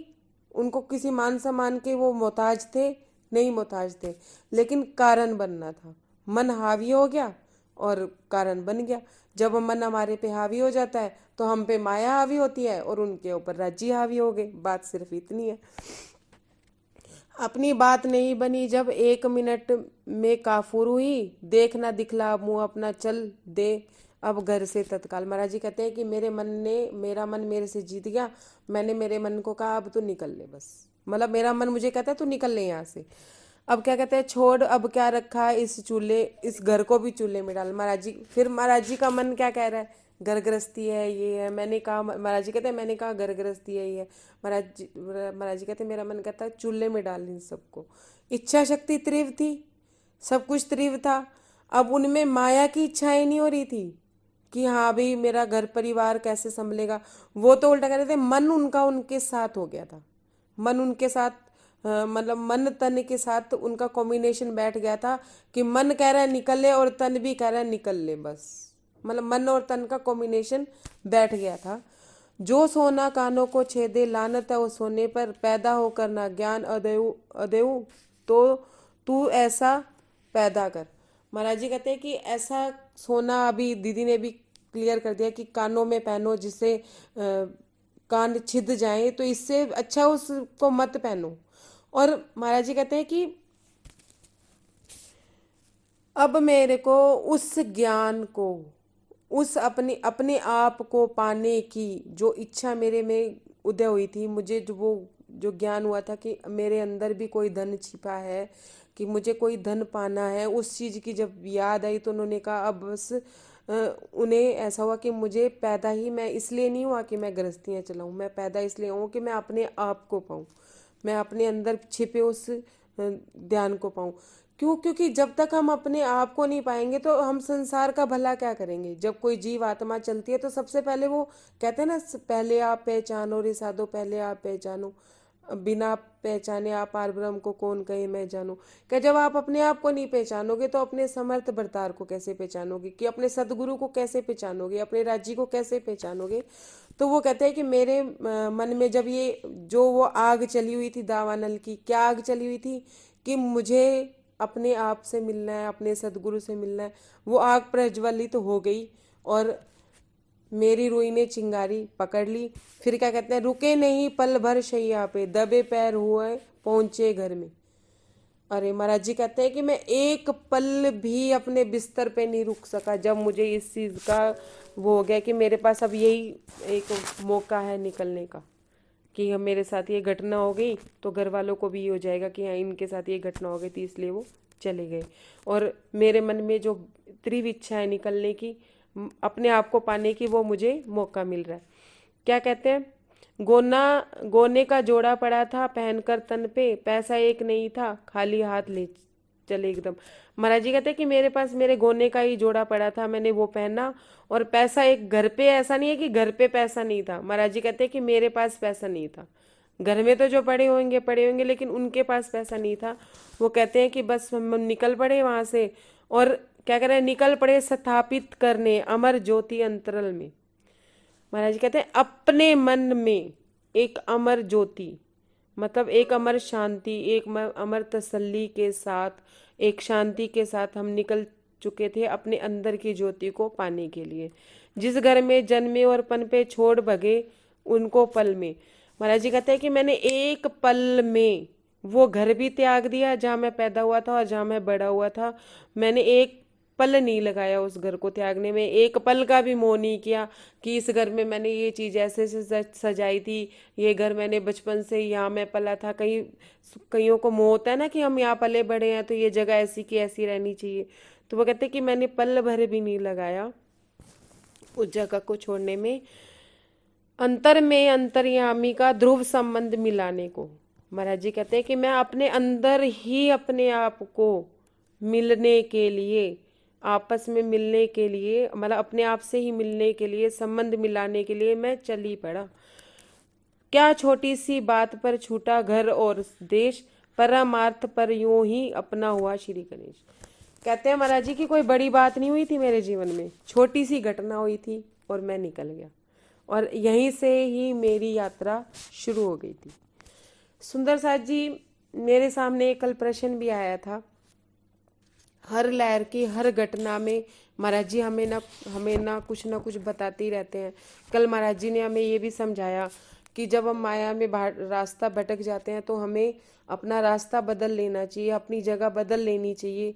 उनको किसी मान सम्मान के वो मोहताज थे? नहीं मोहताज थे, लेकिन कारण बनना था। मन हावी हो गया और कारण बन गया। जब मन हमारे पे हावी हो जाता है तो हम पे माया हावी होती है और उनके ऊपर राज्य हावी हो गए। बात सिर्फ इतनी है। अपनी बात नहीं बनी जब 1 मिनट में काफूर हुई, देखना दिखला मुंह अपना चल दे अब घर से तत्काल। महाराज जी कहते हैं कि मेरा मन मेरे से जीत गया। मैंने मेरे मन को कहा अब तू निकल ले बस, मतलब मेरा मन मुझे कहता है तू निकल ले यहाँ से। अब क्या कहते हैं, छोड़ अब क्या रखा है इस चूल्हे, इस घर को भी चूल्हे में डाल। महाराज जी फिर महाराज जी का मन क्या कह रहा है, घर गृहस्थी है ये है। मैंने कहा, महाराज जी कहते हैं मैंने कहा घर गृहस्थी है ये है। महाराज जी कहते हैं मेरा मन कहता है चूल्हे में डाल इन सबको। इच्छा शक्ति तीव्र थी, सब कुछ तीव्र था। अब उनमें माया की इच्छाएं नहीं हो रही थी कि हाँ भाई मेरा घर परिवार कैसे संभलेगा। वो तो उल्टा कह रहे थे, मन उनका उनके साथ हो गया था। मन उनके साथ मतलब मन तन के साथ उनका कॉम्बिनेशन बैठ गया था कि मन कह रहा है निकल ले और तन भी कह रहा है निकल ले बस। मतलब मन और तन का कॉम्बिनेशन बैठ गया था। जो सोना कानों को छेदे लानत है वो सोने पर, पैदा होकर ना ज्ञान अदेऊ तो तू ऐसा पैदा कर। महाराज जी कहते हैं कि ऐसा सोना, अभी दीदी ने भी क्लियर कर दिया कि कानों में पहनो जिससे कान छिद जाए, तो इससे अच्छा उसको मत पहनो। और महाराज जी कहते हैं कि अब मेरे को उस ज्ञान को, उस अपने आप को पाने की जो इच्छा मेरे में उदय हुई थी, मुझे जो ज्ञान हुआ था कि मेरे अंदर भी कोई धन छिपा है, कि मुझे कोई धन पाना है, उस चीज़ की जब याद आई तो उन्होंने कहा अब बस उन्हें ऐसा हुआ कि मुझे पैदा ही, मैं इसलिए नहीं हुआ कि मैं गृहस्थियाँ चलाऊँ, मैं पैदा इसलिए हूँ कि मैं अपने आप को पाऊँ, मैं अपने अंदर छिपे उस ध्यान को पाऊँ। क्यों? क्योंकि जब तक हम अपने आप को नहीं पाएंगे तो हम संसार का भला क्या करेंगे। जब कोई जीव आत्मा चलती है तो सबसे पहले वो कहते हैं ना, पहले आप पहचानो रे साधो, पहले आप पहचानो, बिना पहचाने आप पारब्रह्म को कौन कहे मैं जानूं। क्या जब आप अपने आप को नहीं पहचानोगे तो अपने समर्थ भरतार को कैसे पहचानोगे, कि अपने सदगुरु को कैसे पहचानोगे, अपने राज्य को कैसे पहचानोगे। तो वो कहते हैं कि मेरे मन में जब ये जो वो आग चली हुई थी दावानल की, क्या आग चली हुई थी कि मुझे अपने आप से मिलना है, अपने सदगुरु से मिलना है, वो आग प्रज्वलित हो गई और मेरी रूई ने चिंगारी पकड़ ली। फिर क्या कहते हैं, रुके नहीं पल भर शैया पे, दबे पैर हुए पहुंचे घर में। अरे महाराज जी कहते हैं कि मैं एक पल भी अपने बिस्तर पे नहीं रुक सका जब मुझे इस चीज़ का वो हो गया कि मेरे पास अब यही एक मौका है निकलने का, कि हम मेरे साथ ये घटना हो गई तो घर वालों को भी ये हो जाएगा कि हाँ इनके साथ ये घटना हो गई थी, इसलिए वो चले गए। और मेरे मन में जो तीव्र इच्छा है निकलने की, अपने आप को पाने की, वो मुझे मौका मिल रहा है। क्या कहते हैं, गोने का जोड़ा पड़ा था पहनकर तन पे, पैसा एक नहीं था खाली हाथ ले चले एकदम। महाराज जी कहते हैं कि मेरे पास मेरे गोने का ही जोड़ा पड़ा था, मैंने वो पहना, और पैसा एक घर पे, ऐसा नहीं है कि घर पे पैसा नहीं था। महाराज जी कहते हैं कि मेरे पास पैसा नहीं था, घर में तो जो पड़े होंगे लेकिन उनके पास पैसा नहीं था। वो कहते हैं कि बस हम निकल पड़े वहां से, और क्या कह रहे हैं, निकल पड़े स्थापित करने अमर ज्योति अंतरल में। महाराज जी कहते हैं अपने मन में एक अमर ज्योति, मतलब एक अमर शांति, एक अमर तसल्ली के साथ, एक शांति के साथ हम निकल चुके थे अपने अंदर की ज्योति को पाने के लिए। जिस घर में जन्मे और पन पे छोड़ भगे उनको पल में। महाराज जी कहते हैं कि मैंने एक पल में वो घर भी त्याग दिया जहाँ मैं पैदा हुआ था और जहाँ मैं बड़ा हुआ था। मैंने एक पल नहीं लगाया उस घर को त्यागने में, एक पल का भी मोह नहीं किया कि इस घर में मैंने ये चीज़ ऐसे से सजाई थी, ये घर मैंने बचपन से यहाँ मैं पला था। कईयों को मोह होता है ना कि हम यहाँ पले बड़े हैं तो ये जगह ऐसी की ऐसी रहनी चाहिए। तो वो कहते हैं कि मैंने पल भर भी नहीं लगाया उस जगह को छोड़ने में, अंतर में अंतर्यामी का ध्रुव संबंध मिलाने को। महाराज जी कहते हैं कि मैं अपने अंदर ही अपने आप को मिलने के लिए, आपस में मिलने के लिए, मतलब अपने आप से ही मिलने के लिए, संबंध मिलाने के लिए मैं चली पड़ा। क्या छोटी सी बात पर छूटा घर और देश, परमार्थ पर यूं ही अपना हुआ श्री गणेश। कहते हैं महाराज जी की कोई बड़ी बात नहीं हुई थी मेरे जीवन में, छोटी सी घटना हुई थी और मैं निकल गया, और यहीं से ही मेरी यात्रा शुरू हो गई थी। सुंदर साथ जी, मेरे सामने कल प्रश्न भी आया था, हर लहर की हर घटना में महाराज जी हमें ना कुछ बताते ही रहते हैं। कल महाराज जी ने हमें ये भी समझाया कि जब हम माया में रास्ता भटक जाते हैं तो हमें अपना रास्ता बदल लेना चाहिए, अपनी जगह बदल लेनी चाहिए।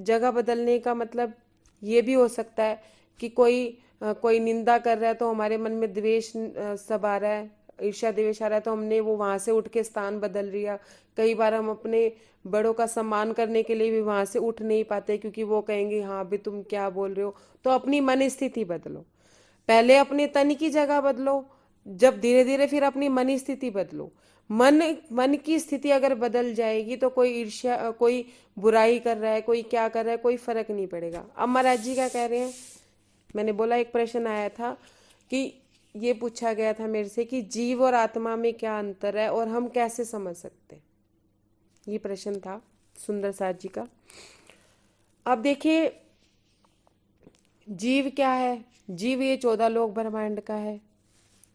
जगह बदलने का मतलब ये भी हो सकता है कि कोई निंदा कर रहा है तो हमारे मन में द्वेष सब आ रहा है, ईर्ष्या द्वेष आ रहा है, तो हमने वो वहां से उठ के स्थान बदल लिया। कई बार हम अपने बड़ों का सम्मान करने के लिए भी वहां से उठ नहीं पाते, क्योंकि वो कहेंगे हाँ अभी तुम क्या बोल रहे हो। तो अपनी मन स्थिति बदलो, पहले अपने तन की जगह बदलो, जब धीरे धीरे फिर अपनी मन स्थिति बदलो। मन की स्थिति अगर बदल जाएगी तो कोई ईर्ष्या, कोई बुराई कर रहा है, कोई क्या कर रहा है, कोई फर्क नहीं पड़ेगा। अब महाराज जी क्या कह रहे हैं, मैंने बोला एक प्रश्न आया था कि ये पूछा गया था मेरे से कि जीव और आत्मा में क्या अंतर है और हम कैसे समझ सकते हैं, ये प्रश्न था सुंदर साथ जी का। अब देखिए जीव क्या है, जीव ये 14 लोक ब्रह्मांड का है,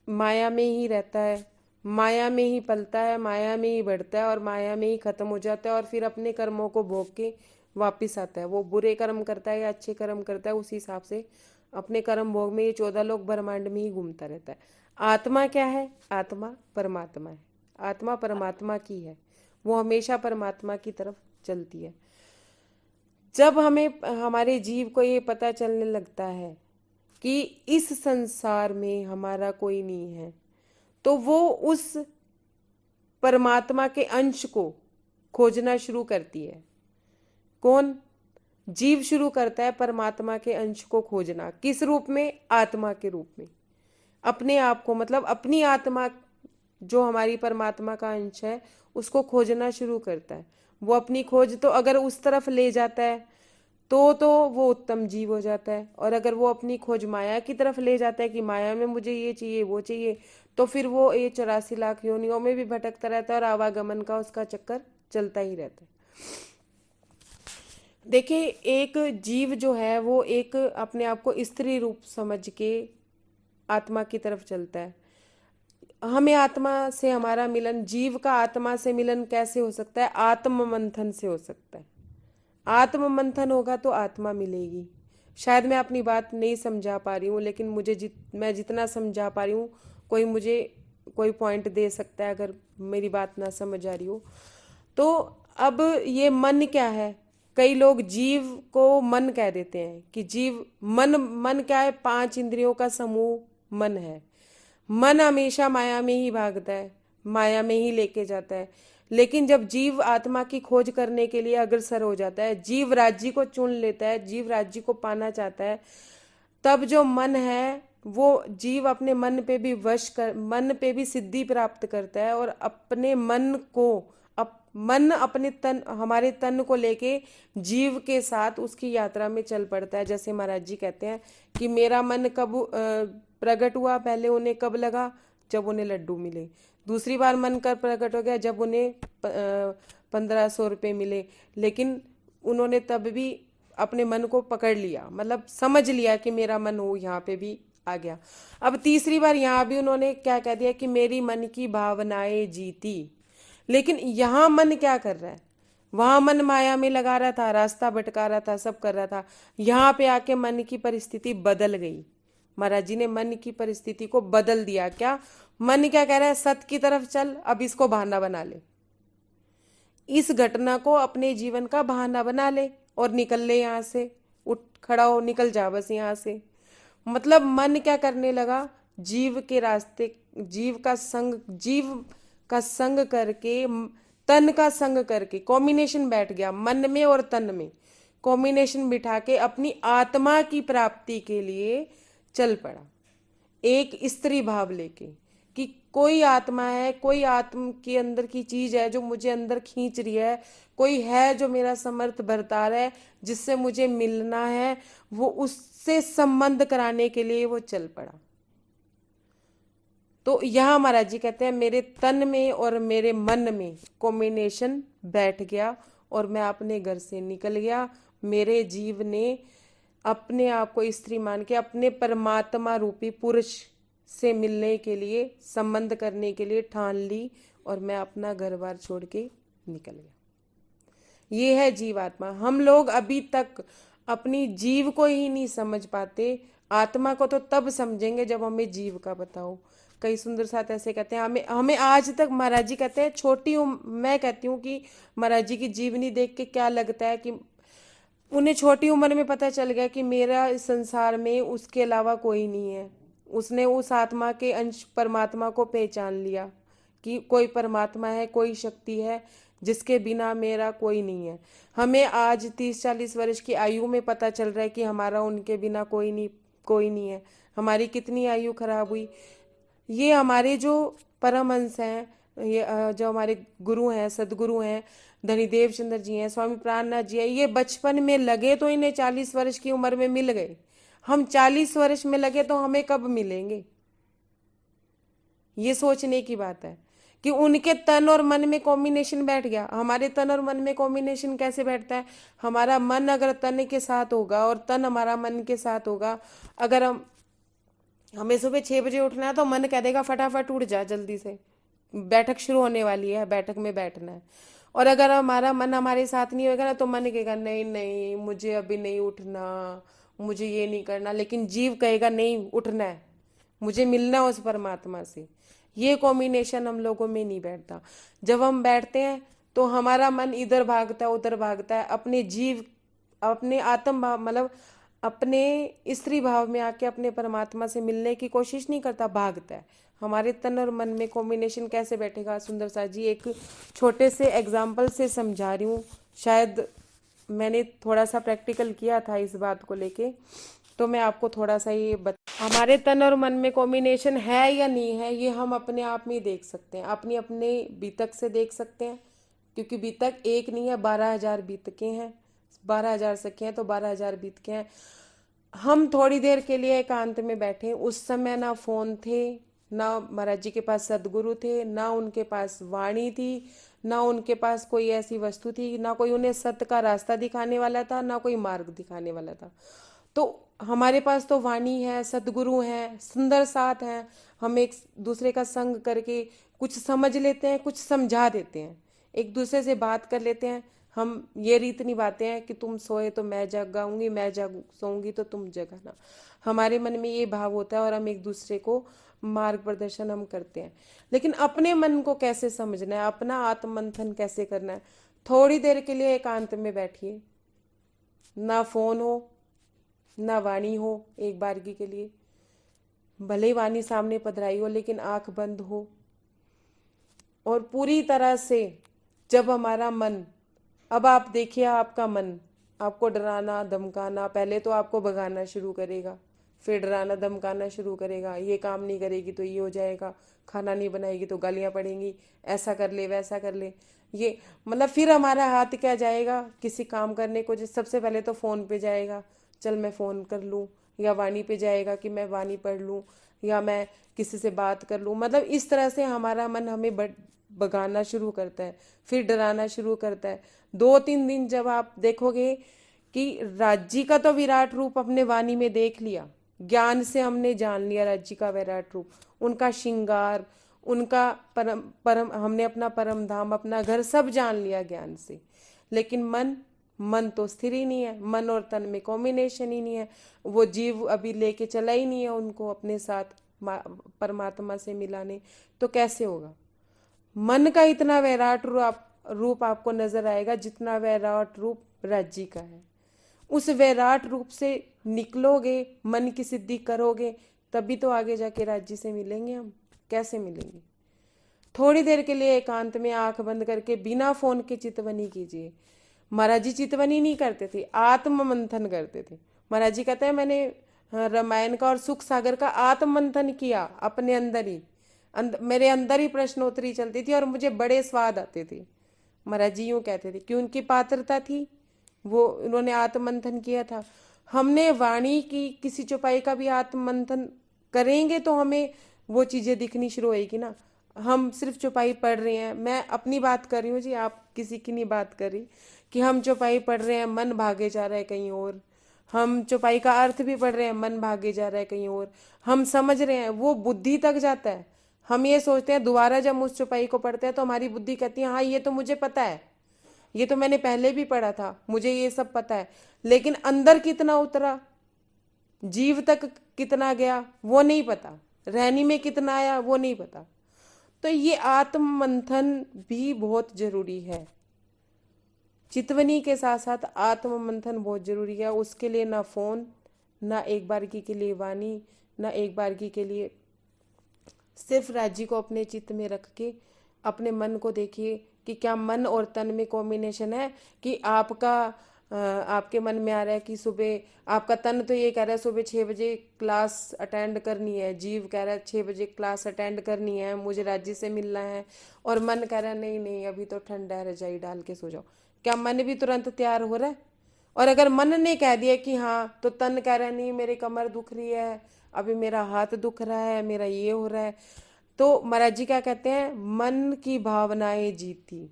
माया में ही रहता है, माया में ही पलता है, माया में ही बढ़ता है और माया में ही खत्म हो जाता है और फिर अपने कर्मों को भोग के वापिस आता है। वो बुरे कर्म करता है या अच्छे कर्म करता है, उस हिसाब से अपने कर्म भोग में ये 14 लोक ब्रह्मांड में ही घूमता रहता है। आत्मा क्या है, आत्मा परमात्मा है, आत्मा परमात्मा की है, वो हमेशा परमात्मा की तरफ चलती है। जब हमें हमारे जीव को ये पता चलने लगता है कि इस संसार में हमारा कोई नहीं है, तो वो उस परमात्मा के अंश को खोजना शुरू करती है। कौन? जीव शुरू करता है परमात्मा के अंश को खोजना। किस रूप में? आत्मा के रूप में। अपने आप को, मतलब अपनी आत्मा जो हमारी परमात्मा का अंश है उसको खोजना शुरू करता है। वो अपनी खोज तो अगर उस तरफ ले जाता है तो वो उत्तम जीव हो जाता है, और अगर वो अपनी खोज माया की तरफ ले जाता है कि माया में मुझे ये चाहिए वो चाहिए, तो फिर वो ये 84 लाख योनियों में भी भटकता रहता है और आवागमन का उसका चक्कर चलता ही रहता है। देखिए एक जीव जो है वो एक अपने आप को स्त्री रूप समझ के आत्मा की तरफ चलता है। हमें आत्मा से हमारा मिलन, जीव का आत्मा से मिलन कैसे हो सकता है? आत्म मंथन से हो सकता है। आत्म मंथन होगा तो आत्मा मिलेगी। शायद मैं अपनी बात नहीं समझा पा रही हूँ, लेकिन मैं जितना समझा पा रही हूँ, कोई मुझे कोई पॉइंट दे सकता है अगर मेरी बात ना समझ आ रही हो तो। अब ये मन क्या है? कई लोग जीव को मन कह देते हैं कि जीव मन क्या है? 5 इंद्रियों का समूह मन है। मन हमेशा माया में ही भागता है, माया में ही लेके जाता है। लेकिन जब जीव आत्मा की खोज करने के लिए अग्रसर हो जाता है, जीव राज्य को चुन लेता है, जीव राज्य को पाना चाहता है, तब जो मन है वो जीव अपने मन पे भी सिद्धि प्राप्त करता है और अपने मन अपने तन, हमारे तन को लेके जीव के साथ उसकी यात्रा में चल पड़ता है। जैसे महाराज जी कहते हैं कि मेरा मन कब प्रकट हुआ, पहले उन्हें कब लगा? जब उन्हें लड्डू मिले। दूसरी बार मन कर प्रकट हो गया जब उन्हें 1500 रुपये मिले, लेकिन उन्होंने तब भी अपने मन को पकड़ लिया, मतलब समझ लिया कि मेरा मन वो यहाँ पे भी आ गया। अब तीसरी बार यहाँ भी उन्होंने क्या कह दिया कि मेरी मन की भावनाएं जीती। लेकिन यहाँ मन क्या कर रहा है? वहां मन माया में लगा रहा था, रास्ता भटका रहा था, सब कर रहा था। यहाँ पे आके मन की परिस्थिति बदल गई। महाराज जी ने मन की परिस्थिति को बदल दिया। क्या मन क्या कह रहा है? सत्य की तरफ चल, अब इसको बहाना बना ले, इस घटना को अपने जीवन का बहाना बना ले और निकल ले यहाँ से, उठ खड़ा हो, निकल जा बस यहाँ से। मतलब मन क्या करने लगा? जीव के रास्ते, जीव का संग करके, तन का संग करके कॉम्बिनेशन बैठ गया मन में और तन में, कॉम्बिनेशन बिठा के अपनी आत्मा की प्राप्ति के लिए चल पड़ा, एक स्त्री भाव लेके कि कोई आत्मा है, कोई आत्म के अंदर की चीज है जो मुझे अंदर खींच रही है, कोई है जो मेरा समर्थ बरता रहा है, जिससे मुझे मिलना है, वो उससे संबंध कराने के लिए वो चल पड़ा। तो यहाँ महाराज जी कहते हैं मेरे तन में और मेरे मन में कॉम्बिनेशन बैठ गया और मैं अपने घर से निकल गया। मेरे जीव ने अपने आप को स्त्री मान के अपने परमात्मा रूपी पुरुष से मिलने के लिए, संबंध करने के लिए ठान ली और मैं अपना घर बार छोड़ के निकल गया। ये है जीवात्मा। हम लोग अभी तक अपनी जीव को ही नहीं समझ पाते। आत्मा को तो तब समझेंगे जब हमें जीव का पता हो। कई सुंदर साथ ऐसे कहते हैं, हमें हमें आज तक महाराज जी कहते हैं छोटी मैं कहती हूँ कि महाराज जी की जीवनी देख के क्या लगता है कि उन्हें छोटी उम्र में पता चल गया कि मेरा इस संसार में उसके अलावा कोई नहीं है। उसने उस आत्मा के अंश परमात्मा को पहचान लिया कि कोई परमात्मा है, कोई शक्ति है जिसके बिना मेरा कोई नहीं है। हमें आज 30-40 वर्ष की आयु में पता चल रहा है कि हमारा उनके बिना कोई नहीं है। हमारी कितनी आयु खराब हुई। ये हमारे जो परमहंस हैं, ये जो हमारे गुरु हैं, सदगुरु हैं, धनीदेव चंद्र जी हैं, स्वामी प्राणनाथ जी हैं, ये बचपन में लगे तो इन्हें 40 वर्ष की उम्र में मिल गए। हम 40 वर्ष में लगे तो हमें कब मिलेंगे? ये सोचने की बात है कि उनके तन और मन में कॉम्बिनेशन बैठ गया। हमारे तन और मन में कॉम्बिनेशन कैसे बैठता है? हमारा मन अगर तन के साथ होगा और तन हमारा मन के साथ होगा। अगर हमें सुबह 6 बजे उठना है तो मन कह देगा फटाफट उठ जा, जल्दी से बैठक शुरू होने वाली है, बैठक में बैठना है। और अगर हमारा मन हमारे साथ नहीं होगा ना तो मन कहेगा नहीं नहीं मुझे अभी नहीं उठना, मुझे ये नहीं करना। लेकिन जीव कहेगा नहीं, उठना है, मुझे मिलना है उस परमात्मा से। ये कॉम्बिनेशन हम लोगों में नहीं बैठता। जब हम बैठते हैं तो हमारा मन इधर भागता है उधर भागता है, अपने जीव, अपने आत्म भाव, मतलब अपने स्त्री भाव में आके अपने परमात्मा से मिलने की कोशिश नहीं करता, भागता है। हमारे तन और मन में कॉम्बिनेशन कैसे बैठेगा? सुंदर साथ जी एक छोटे से एग्जाम्पल से समझा रही हूँ। शायद मैंने थोड़ा सा प्रैक्टिकल किया था इस बात को लेके, तो मैं आपको थोड़ा सा ये हमारे तन और मन में कॉम्बिनेशन है या नहीं है, ये हम अपने आप में ही देख सकते हैं। अपनी अपने बीतक से देख सकते हैं, क्योंकि बीतक एक नहीं है, 12,000 बीतकें हैं, 12,000 सखे हैं तो 12,000 बीतकें हैं। हम थोड़ी देर के लिए एकांत में बैठे, उस समय ना फोन थे, ना महाराज जी के पास सदगुरु थे, ना उनके पास वाणी थी, ना उनके पास कोई ऐसी वस्तु थी, ना कोई उन्हें सत्य का रास्ता दिखाने वाला था, ना कोई मार्ग दिखाने वाला था। तो हमारे पास तो वाणी है, सदगुरु हैं, सुंदर साथ हैं। हम एक दूसरे का संग करके कुछ समझ लेते हैं, कुछ समझा देते हैं, एक दूसरे से बात कर लेते हैं। हम ये रीत निभाते हैं कि तुम सोए तो मैं जगाऊंगी, मैं सोऊंगी तो तुम जगाना। हमारे मन में ये भाव होता है और हम एक दूसरे को मार्ग प्रदर्शन हम करते हैं। लेकिन अपने मन को कैसे समझना है, अपना आत्ममंथन कैसे करना है? थोड़ी देर के लिए एकांत में बैठिए, ना फोन हो ना वाणी हो, एक बारगी के लिए। भले ही वाणी सामने पधराई हो लेकिन आंख बंद हो, और पूरी तरह से जब हमारा मन, अब आप देखिए आपका मन आपको डराना धमकाना, पहले तो आपको भगाना शुरू करेगा, फिर डराना धमकाना शुरू करेगा। ये काम नहीं करेगी तो ये हो जाएगा, खाना नहीं बनाएगी तो गालियां पड़ेंगी, ऐसा कर ले वैसा कर ले। ये मतलब फिर हमारा हाथ क्या जाएगा किसी काम करने को, सबसे पहले तो फ़ोन पे जाएगा, चल मैं फ़ोन कर लूँ, या वाणी पे जाएगा कि मैं वाणी पढ़ लूँ, या मैं किसी से बात कर लूँ। मतलब इस तरह से हमारा मन हमें भगाना शुरू करता है, फिर डराना शुरू करता है। 2-3 दिन जब आप देखोगे कि राज्य का तो विराट रूप अपने वाणी में देख लिया, ज्ञान से हमने जान लिया राज्य का विराट रूप, उनका श्रृंगार, उनका परम हमने अपना परम धाम, अपना घर सब जान लिया ज्ञान से। लेकिन मन तो स्थिर ही नहीं है, मन और तन में कॉम्बिनेशन ही नहीं है। वो जीव अभी लेके चला ही नहीं है उनको अपने साथ परमात्मा से मिलाने, तो कैसे होगा? मन का इतना वैराट रूप आपको नजर आएगा जितना वैराट रूप राज्य का है। उस वैराट रूप से निकलोगे, मन की सिद्धि करोगे, तभी तो आगे जाके राज्य से मिलेंगे हम। कैसे मिलेंगे? थोड़ी देर के लिए एकांत में आंख बंद करके बिना फोन के चितवनी कीजिए। महाराज जी चितवनी नहीं करते थे, आत्म मंथन करते थे। महाराज जी कहते हैं मैंने रामायण का और सुख सागर का आत्म मंथन किया अपने अंदर ही, मेरे अंदर ही प्रश्नोत्तरी चलती थी और मुझे बड़े स्वाद आते थे। महाराज जी यूँ कहते थे कि उनकी पात्रता थी, वो उन्होंने आत्ममंथन किया था। हमने वाणी की किसी चौपाई का भी आत्ममंथन करेंगे तो हमें वो चीज़ें दिखनी शुरू होएगी ना। हम सिर्फ चौपाई पढ़ रहे हैं, मैं अपनी बात कर रही हूँ जी, आप किसी की नहीं बात कर रही, कि हम चौपाई पढ़ रहे हैं मन भागे जा रहा है कहीं और, हम चौपाई का अर्थ भी पढ़ रहे हैं मन भागे जा रहा है कहीं और, हम समझ रहे हैं, वो बुद्धि तक जाता है। हम ये सोचते हैं, दोबारा जब उस चौपाई को पढ़ते हैं तो हमारी बुद्धि कहती है हाँ ये तो मुझे पता है, ये तो मैंने पहले भी पढ़ा था, मुझे ये सब पता है, लेकिन अंदर कितना उतरा, जीव तक कितना गया वो नहीं पता, रहनी में कितना आया वो नहीं पता। तो ये आत्म मंथन भी बहुत जरूरी है। चितवनी के साथ साथ आत्म मंथन बहुत जरूरी है। उसके लिए ना फोन, ना एक बारगी के लिए वाणी, ना एक बारगी के लिए, सिर्फ राज्य को अपने चित्त में रख के अपने मन को देखिए कि क्या मन और तन में कॉम्बिनेशन है, कि आपके मन में आ रहा है कि सुबह आपका तन तो ये कह रहा है सुबह 6 बजे क्लास अटेंड करनी है, जीव कह रहा है 6 बजे क्लास अटेंड करनी है, मुझे राज्य से मिलना है, और मन कह रहा है नहीं नहीं अभी तो ठंड है, रजाई डाल के सो जाओ। क्या मन भी तुरंत तैयार हो रहा है? और अगर मन ने कह दिया कि हाँ, तो तन कह रहा है नहीं मेरी कमर दुख रही है, अभी मेरा हाथ दुख रहा है, मेरा ये हो रहा है। तो महाराज जी क्या कहते हैं, मन की भावनाएं जीती।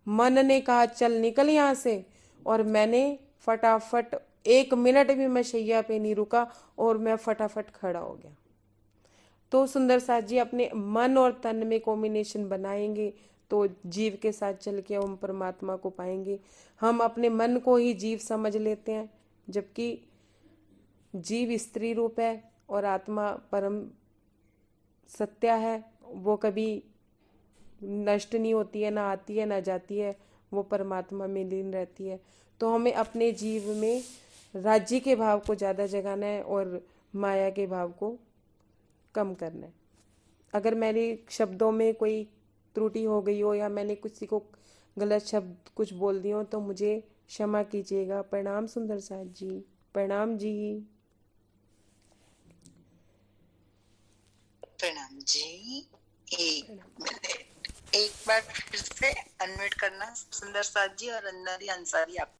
मन ने कहा चल निकल यहाँ से, और मैंने फटाफट 1 मिनट भी मैं शैया पे नहीं रुका और मैं फटाफट खड़ा हो गया। तो सुंदर साथ जी अपने मन और तन में कॉम्बिनेशन बनाएंगे तो जीव के साथ चल के हम परमात्मा को पाएंगे। हम अपने मन को ही जीव समझ लेते हैं, जबकि जीव स्त्री रूप है और आत्मा परम सत्या है, वो कभी नष्ट नहीं होती है, ना आती है ना जाती है, वो परमात्मा में लीन रहती है। तो हमें अपने जीव में राज्य के भाव को ज़्यादा जगाना है और माया के भाव को कम करना है। अगर मेरे शब्दों में कोई त्रुटि हो गई हो या मैंने किसी को गलत शब्द कुछ बोल दिए हो तो मुझे क्षमा कीजिएगा। प्रणाम सुंदर साथ जी, प्रणाम जी।
प्रणाम जी। एक बार फिर से अनम्यूट करना सुंदर साथ जी और अंजलि अंसारी आप।